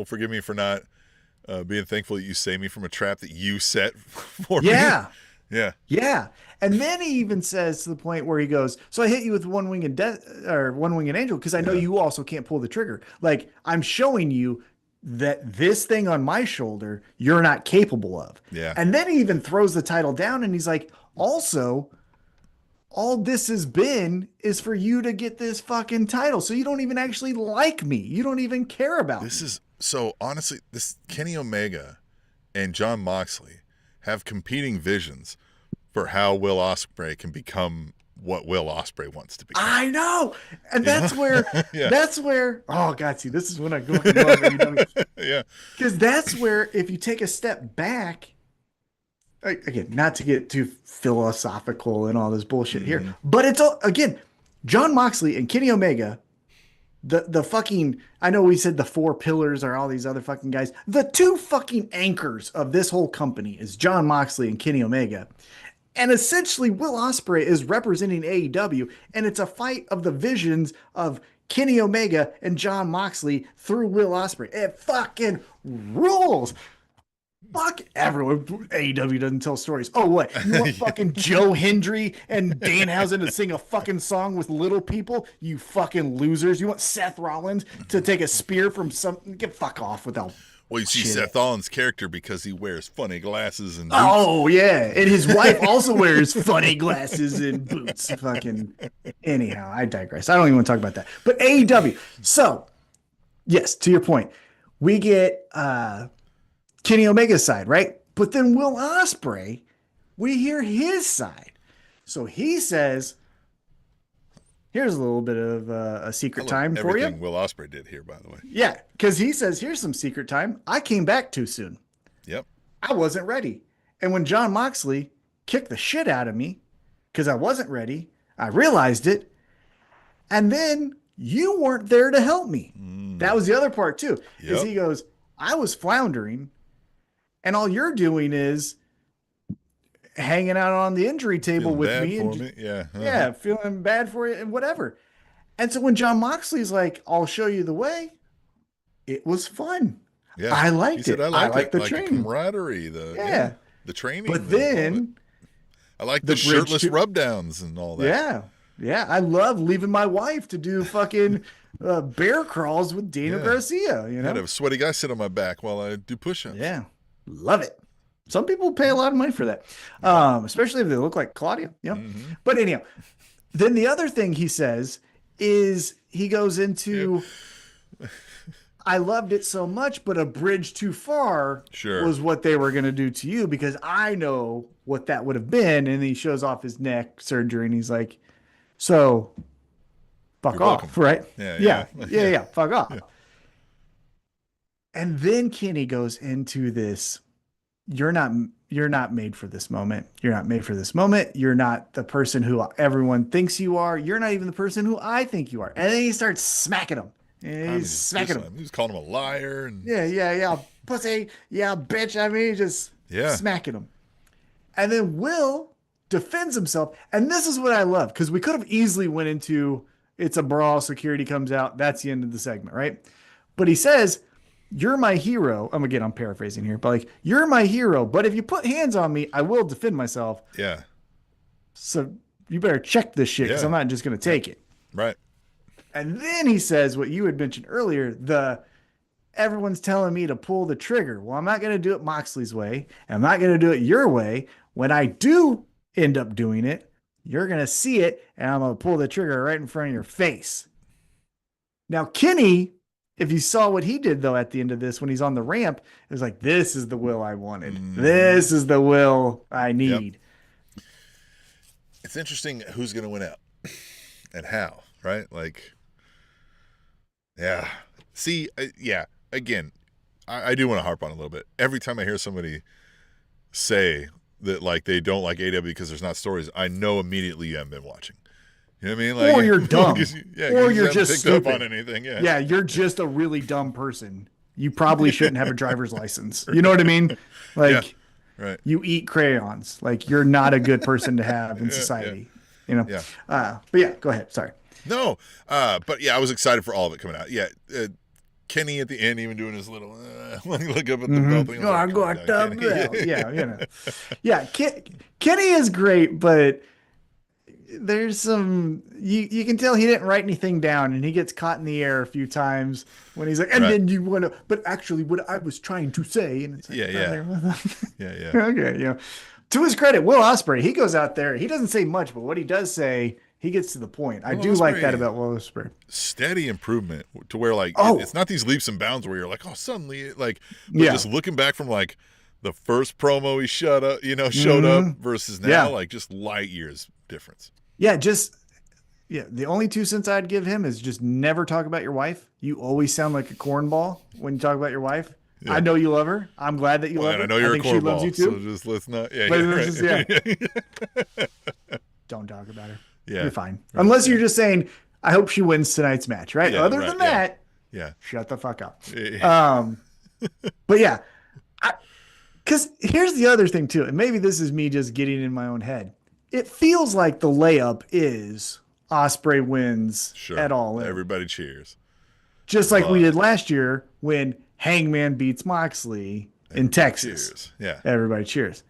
forgive me for not being thankful that you saved me from a trap that you set for me. Yeah. Yeah. Yeah. And then he even says to the point where he goes, so I hit you with one-winged angel because I know you also can't pull the trigger. Like, I'm showing you that this thing on my shoulder, you're not capable of. Yeah. And then he even throws the title down and he's like, also, all this has been is for you to get this fucking title. So you don't even actually like me. You don't even care about me. So honestly, this Kenny Omega and Jon Moxley have competing visions for how Will Ospreay can become what Will Ospreay wants to become. I know. And that's where, oh God, see, this is when I go and love AEW. Yeah. Because that's where, if you take a step back, again, not to get too philosophical and all this bullshit here, but it's all, again, Jon Moxley and Kenny Omega, the fucking, I know we said the 4 pillars are all these other fucking guys. The 2 fucking anchors of this whole company is Jon Moxley and Kenny Omega. And essentially, Will Ospreay is representing AEW, and it's a fight of the visions of Kenny Omega and Jon Moxley through Will Ospreay. It fucking rules. Fuck everyone. AEW doesn't tell stories. Oh, what? You want fucking Joe Hendry and Danhausen to sing a fucking song with little people? You fucking losers. You want Seth Rollins to take a spear from some... Get fuck off without... Well, you see Seth Rollins' character because he wears funny glasses and boots. Oh, yeah. And his wife also wears funny glasses and boots. Fucking... Anyhow, I digress. I don't even want to talk about that. But AEW. So, yes, to your point, we get... Kenny Omega's side, right? But then Will Ospreay, we hear his side. So he says, here's a little bit of a secret time for you. Everything Will Ospreay did here, by the way. Yeah, because he says, here's some secret time. I came back too soon. Yep. I wasn't ready. And when Jon Moxley kicked the shit out of me, because I wasn't ready. I realized it. And then you weren't there to help me. That was the other part too. Is he goes, I was floundering, and all you're doing is hanging out on the injury table feeling with bad me. For and me. Yeah. Yeah, feeling bad for you and whatever. And so when Jon Moxley's like, I'll show you the way, it was fun. Yeah. I liked it. I liked the like training. the camaraderie, the training. But then I like the shirtless rub downs and all that. Yeah. Yeah. I love leaving my wife to do fucking bear crawls with Daniel Garcia. You know, I'd have a sweaty guy sit on my back while I do push-ups. Yeah. Love it. Some people pay a lot of money for that. Especially if they look like Claudia. Yeah. Mm-hmm. But anyhow, then the other thing he says is he goes into, I loved it so much, but a bridge too far was what they were going to do to you, because I know what that would have been. And he shows off his neck surgery and he's like, so fuck off, right? Yeah. Fuck off. Yeah. And then Kenny goes into this, you're not made for this moment. You're not made for this moment. You're not the person who everyone thinks you are. You're not even the person who I think you are. And then he starts smacking him. And he's smacking him. He's calling him a liar. And... Yeah. Pussy. Yeah, bitch. I mean, just smacking him. And then Will defends himself. And this is what I love, because we could have easily went into, it's a brawl, security comes out. That's the end of the segment, right? But he says, you're my hero. I'm paraphrasing here, but like, you're my hero. But if you put hands on me, I will defend myself. Yeah. So you better check this shit, because I'm not just going to take it. Right. And then he says what you had mentioned earlier, everyone's telling me to pull the trigger. Well, I'm not going to do it Moxley's way. I'm not going to do it your way. When I do end up doing it, you're going to see it, and I'm going to pull the trigger right in front of your face. Now, Kenny, if you saw what he did, though, at the end of this, when he's on the ramp, it was like, this is the Will I wanted. This is the Will I need. Yep. It's interesting who's going to win out and how, right? Like, yeah. See, again, I do want to harp on a little bit. Every time I hear somebody say that, like, they don't like AEW because there's not stories, I know immediately you haven't been watching. You know what I mean? Like, or you're dumb. Or you're just stupid. Up on anything. Yeah, you're just a really dumb person. You probably shouldn't have a driver's license. You know what I mean? Like, right. You eat crayons. Like, you're not a good person to have in society. You know? Yeah. But yeah, go ahead. Sorry. No. But yeah, I was excited for all of it coming out. Yeah. Kenny at the end even doing his little look up at the belt thing. I got the belt. Yeah, you know. Yeah, Kenny is great, but there's some you can tell he didn't write anything down, and he gets caught in the air a few times when he's like, and then you want to, but actually what I was trying to say, and it's like, yeah. Okay, you know. To his credit, Will Ospreay, he goes out there, he doesn't say much, but what he does say, he gets to the point. I do like that about Will Ospreay. Steady improvement to where, like, it's not these leaps and bounds where you're like, oh, suddenly, like, just looking back from, like, the first promo he showed up versus now, like, just light years difference. Yeah, the only 2 cents I'd give him is just never talk about your wife. You always sound like a cornball when you talk about your wife. Yeah. I know you love her. I'm glad that you love her. I know you're a cornball. She loves you too. So just let's not. Don't talk about her. Yeah, you're fine. Right, unless you're just saying, I hope she wins tonight's match, right? Yeah, Other than that, shut the fuck up. But yeah, because here's the other thing too, and maybe this is me just getting in my own head. It feels like the layup is Ospreay wins at All In. Everybody cheers. Just like we did last year when Hangman beats Moxley in Texas. Cheers. Yeah. Everybody cheers.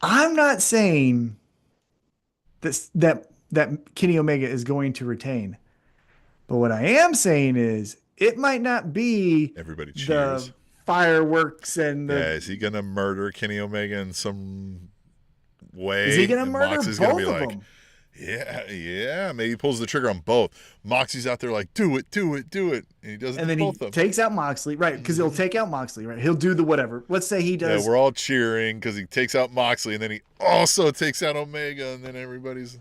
I'm not saying that Kenny Omega is going to retain. But what I am saying is it might not be everybody cheers. The fireworks and the is he gonna murder Kenny Omega in some way? Is he gonna murder Moxie's both gonna be of like, them? Yeah. Maybe he pulls the trigger on both. Moxie's out there like, do it. And he does it. And then he takes out Moxley, right? Because he'll take out Moxley, right? He'll do the whatever. Let's say he does. Yeah, we're all cheering because he takes out Moxley, and then he also takes out Omega, and then everybody's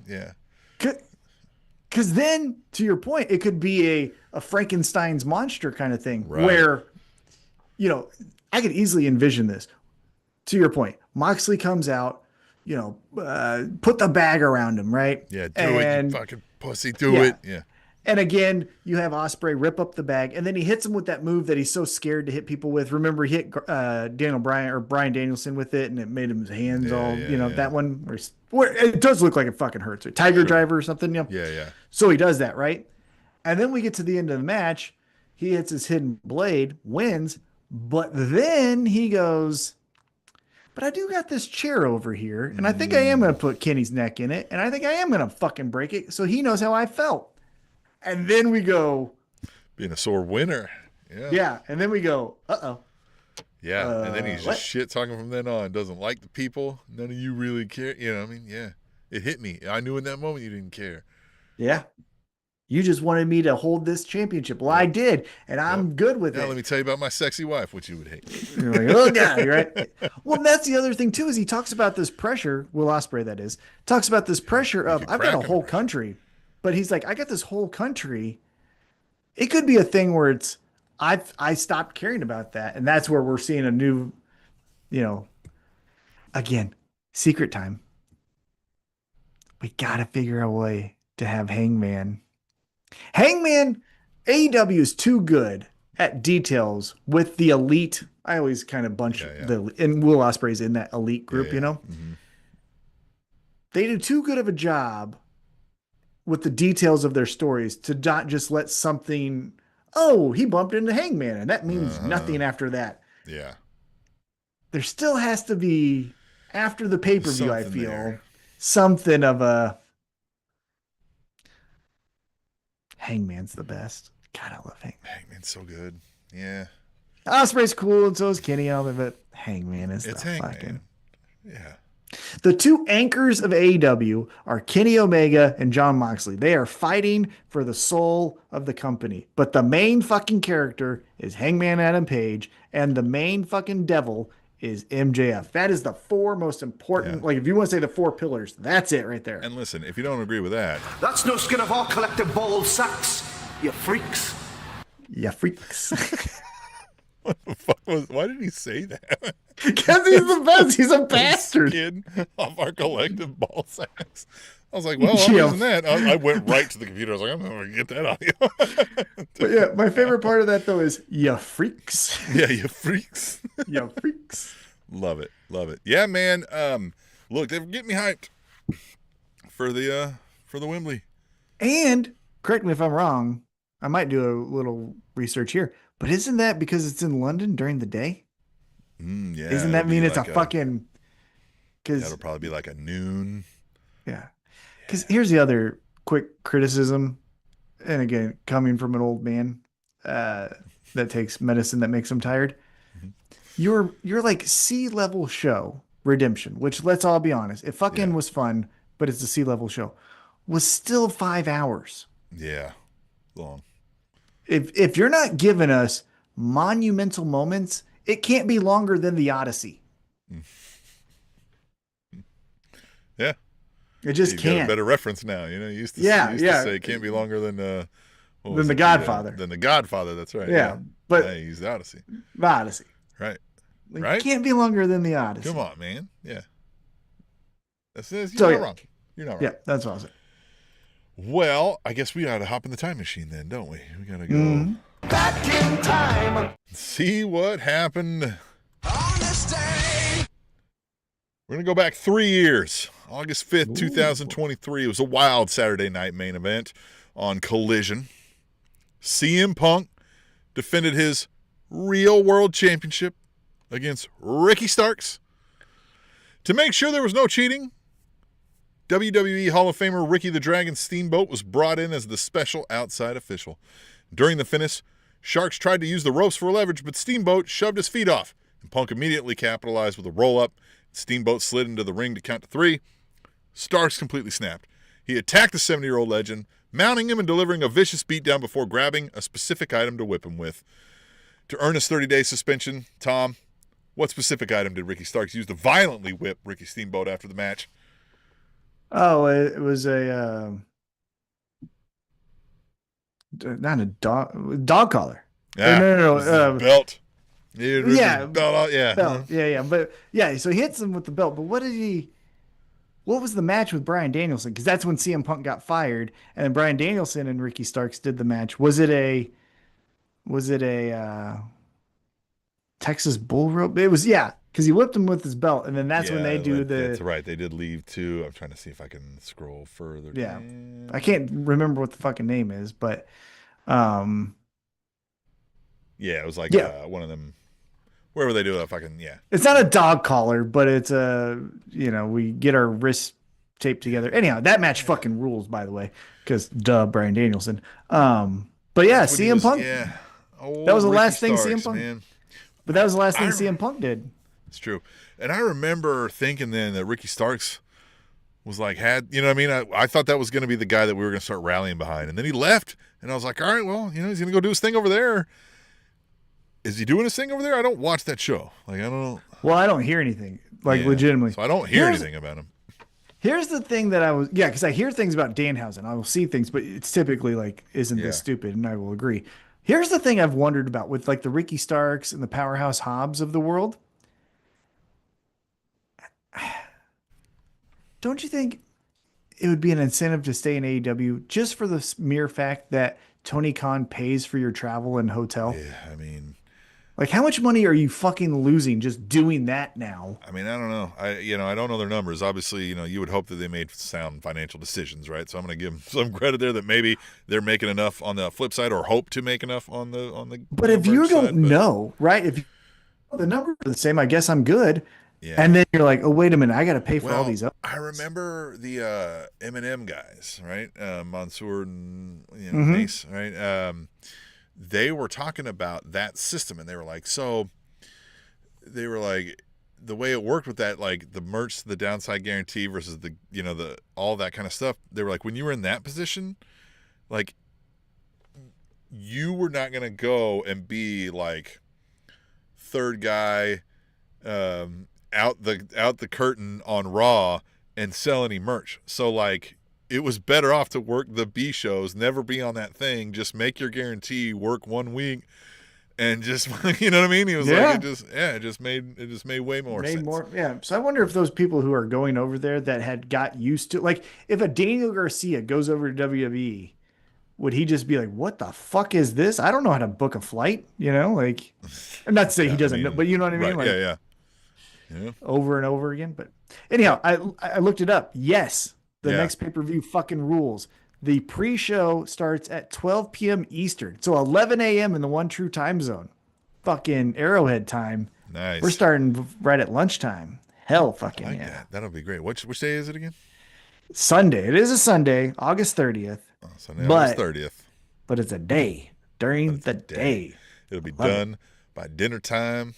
Because then, to your point, it could be a Frankenstein's monster kind of thing, right, where, I could easily envision this. To your point, Moxley comes out. put the bag around him, right? Yeah, do it, you fucking pussy, do it. Yeah. And again, you have Ospreay rip up the bag, and then he hits him with that move that he's so scared to hit people with. Remember, he hit Bryan Danielson with it, and it made him his hands that one where it does look like it fucking hurts. Or Tiger Driver or something. Yeah. So he does that, right? And then we get to the end of the match. He hits his hidden blade, wins, but then he goes, but I do got this chair over here, and I think I am going to put Kenny's neck in it, and I think I am going to fucking break it so he knows how I felt. And then we go, being a sore winner. Yeah. And then we go, uh-oh. Yeah. And then he's just shit talking from then on. Doesn't like the people. None of you really care. Yeah. It hit me. I knew in that moment you didn't care. Yeah. You just wanted me to hold this championship. Well, I did. And I'm good with it. Let me tell you about my sexy wife, which you would hate. You're like, oh, God, right? Well, that's the other thing, too, is he talks about this pressure. Will Ospreay, that is. Talks about this pressure of, I've got a whole country. But he's like, I got this whole country. It could be a thing where it's, I stopped caring about that. And that's where we're seeing a new, again, secret time. We got to figure a way to have Hangman. AEW is too good at details with the elite. I always kind of bunch and Will Ospreay's in that elite group, Mm-hmm. They do too good of a job with the details of their stories to not just let something, he bumped into Hangman, and that means nothing after that. Yeah. There still has to be, after the pay-per-view, something I feel, there. Something of a, Hangman's the best. God, I love Hangman. Hangman's so good. Yeah. Ospreay's cool, and so is Kenny, but Hangman is Hangman. Yeah. The two anchors of AEW are Kenny Omega and Jon Moxley. They are fighting for the soul of the company. But the main fucking character is Hangman Adam Page, and the main fucking devil is MJF. That is the four most important, if you want to say the four pillars, that's it right there. And listen, if you don't agree with that, that's no skin of our collective ball sacks, you freaks. You freaks. What the fuck why did he say that? Because he's the best. He's a bastard. Skin off our collective ball sacks. I was like, well, I'm using that. I went right to the computer. I was like, I'm going to get that audio. But yeah, my favorite part of that, though, is you freaks. Yeah, you freaks. You freaks. Love it. Yeah, man. Look, they're getting me hyped for the Wembley. And, correct me if I'm wrong, I might do a little research here, but isn't that because it's in London during the day? Yeah. Isn't that mean it's like a fucking... That'll probably be like a noon. Yeah. Because here's the other quick criticism, and again, coming from an old man that takes medicine that makes him tired. Mm-hmm. Your like C-level show, Redemption, which, let's all be honest, it fucking was fun, but it's a C-level show, was still 5 hours. Yeah. Long. If you're not giving us monumental moments, it can't be longer than the Odyssey. Yeah. It just You've can't. got a better reference now. You used to say it can't be longer than The Godfather. Than The Godfather, that's right. Yeah. But I used the Odyssey. The Odyssey. Right. It can't be longer than the Odyssey. Come on, man. Yeah. You're not wrong. You're not wrong. Yeah, that's what I was saying. Well, I guess we ought to hop in the time machine then, don't we? We gotta go back in time. See what happened on this day. We're gonna go back 3 years. August 5th, 2023. It was a wild Saturday night main event on Collision. CM Punk defended his real world championship against Ricky Starks. To make sure there was no cheating, WWE Hall of Famer Ricky the Dragon Steamboat was brought in as the special outside official. During the finish, Sharks tried to use the ropes for leverage, but Steamboat shoved his feet off, and Punk immediately capitalized with a roll-up. Steamboat slid into the ring to count to 3. Starks completely snapped. He attacked the 70-year-old legend, mounting him and delivering a vicious beatdown before grabbing a specific item to whip him with. To earn his 30-day suspension, Tom, what specific item did Ricky Starks use to violently whip Ricky Steamboat after the match? Oh, it was a not a dog collar. Yeah, no. Belt. Yeah, belt. Yeah. Belt. Yeah. But yeah, so he hits him with the belt. But what did he? what was the match with Bryan Danielson? Because that's when CM Punk got fired, and then Bryan Danielson and Ricky Starks did the match. Was it a Texas Bull Rope? It was, yeah, because he whipped him with his belt, and then that's when they do the. That's right. They did leave too. I'm trying to see if I can scroll further. Yeah, down. I can't remember what the fucking name is, but yeah, it was like one of them. Wherever they do it, fucking It's not a dog collar, but it's we get our wrists taped together. Anyhow, that match fucking rules, by the way, because Bryan Danielson. But yeah, CM Punk. That was the last thing CM Punk. Man. But that was the last thing CM Punk did. It's true, and I remember thinking then that Ricky Starks was like you know what I mean? I thought that was going to be the guy that we were going to start rallying behind, and then he left, and I was like, all right, well, he's going to go do his thing over there. Is he doing his thing over there? I don't watch that show. Like, I don't know. Well, I don't hear anything. Like, legitimately. So I don't hear anything about him. Here's the thing that because I hear things about Danhausen. I will see things, but it's typically like, isn't this stupid? And I will agree. Here's the thing I've wondered about with like the Ricky Starks and the Powerhouse Hobbs of the world. Don't you think it would be an incentive to stay in AEW just for the mere fact that Tony Khan pays for your travel and hotel? Yeah, I mean, like, how much money are you fucking losing just doing that now? I mean, I don't know. I don't know their numbers. Obviously, you would hope that they made sound financial decisions, right? So I'm going to give them some credit there that maybe they're making enough on the flip side, or hope to make enough on the. But if you don't know, right? If the numbers are the same, I guess I'm good. Yeah. And then you're like, oh, wait a minute, I got to pay for all these. I remember the M&M guys, right? Mansoor and Mace, right? They were talking about that system, and they were like, the way it worked with that, like the merch, the downside guarantee versus the all that kind of stuff. They were like, when you were in that position, like you were not going to go and be like third guy out the curtain on Raw and sell any merch. So like, it was better off to work the B shows, never be on that thing, just make your guarantee, work 1 week, and just, you know what I mean? He was like, it just made way more sense. So I wonder if those people who are going over there that had got used to, like, if a Daniel Garcia goes over to WWE, would he just be like, what the fuck is this? I don't know how to book a flight, like, I'm not to say he doesn't know, but you know what I mean? Right, like, yeah. Over and over again. But anyhow, I looked it up. Yes. The next pay-per-view fucking rules. The pre-show starts at 12 p.m. Eastern. So 11 a.m. in the one true time zone. Fucking Arrowhead time. Nice. We're starting right at lunchtime. Hell fucking I like that. That'll be great. Which day is it again? Sunday. It is a Sunday, August 30th. Oh, Sunday, August 30th. But it's a day. During the day. It'll be done by dinner time.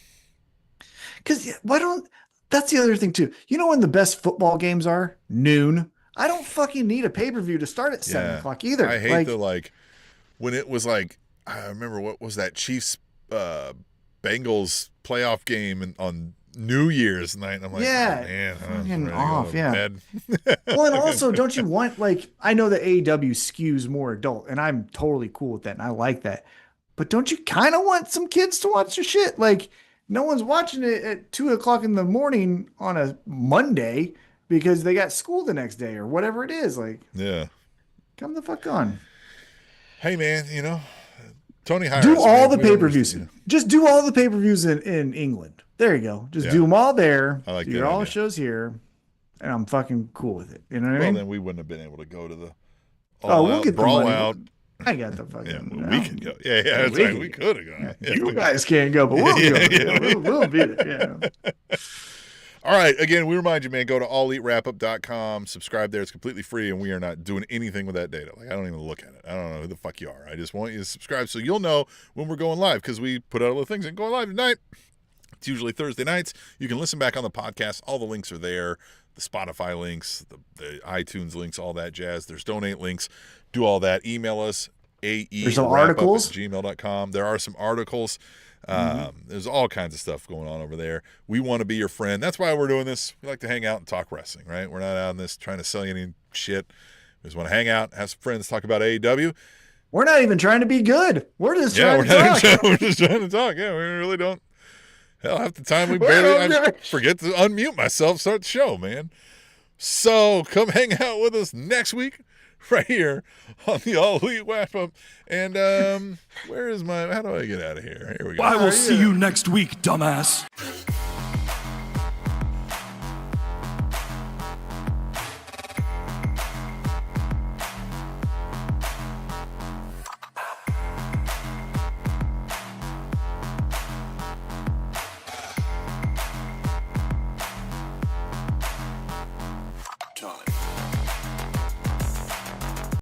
Because that's the other thing too. You know when the best football games are? Noon. I don't fucking need a pay-per-view to start at 7 o'clock either. I hate when it was like, I remember what was that Chiefs Bengals playoff game on New Year's night. And I'm like, fucking off. Well, and also, don't you want, like, I know that AEW skews more adult, and I'm totally cool with that, and I like that. But don't you kind of want some kids to watch your shit? Like, no one's watching it at 2 o'clock in the morning on a Monday because they got school the next day or whatever it is. Like, come the fuck on. Hey, man, Tony hires. Do all the pay-per-views. Just do all the pay-per-views in England. There you go. Just do them all there. I like do all the shows here, and I'm fucking cool with it. You know what I mean? Well, then we wouldn't have been able to go to the we'll get brawl the money. out. I got the fucking. We can go. Yeah, that's right. We could have gone. You guys can't go, but we'll go. We'll beat it. Yeah. All right. Again, we remind you, man, go to alleatwrapup.com, subscribe there. It's completely free, and we are not doing anything with that data. Like, I don't even look at it. I don't know who the fuck you are. I just want you to subscribe so you'll know when we're going live, because we put out all the things and going live tonight. It's usually Thursday nights. You can listen back on the podcast. All the links are there. The Spotify links, the iTunes links, all that jazz. There's donate links. Do all that. Email us, aewrapup@gmail.com. There are some articles. There's all kinds of stuff going on over there. We want to be your friend. That's why we're doing this. We like to hang out and talk wrestling, right? We're not out on this trying to sell you any shit. We just want to hang out, have some friends, talk about AEW. We're not even trying to be good. We're just trying to talk. We're just trying to talk. Yeah, we really don't. Hell, half the time I forget to unmute myself, start the show, man. So come hang out with us next week right here on the All Elite Wrap-Up. And how do I get out of here? Here we go. I will see you next week, dumbass.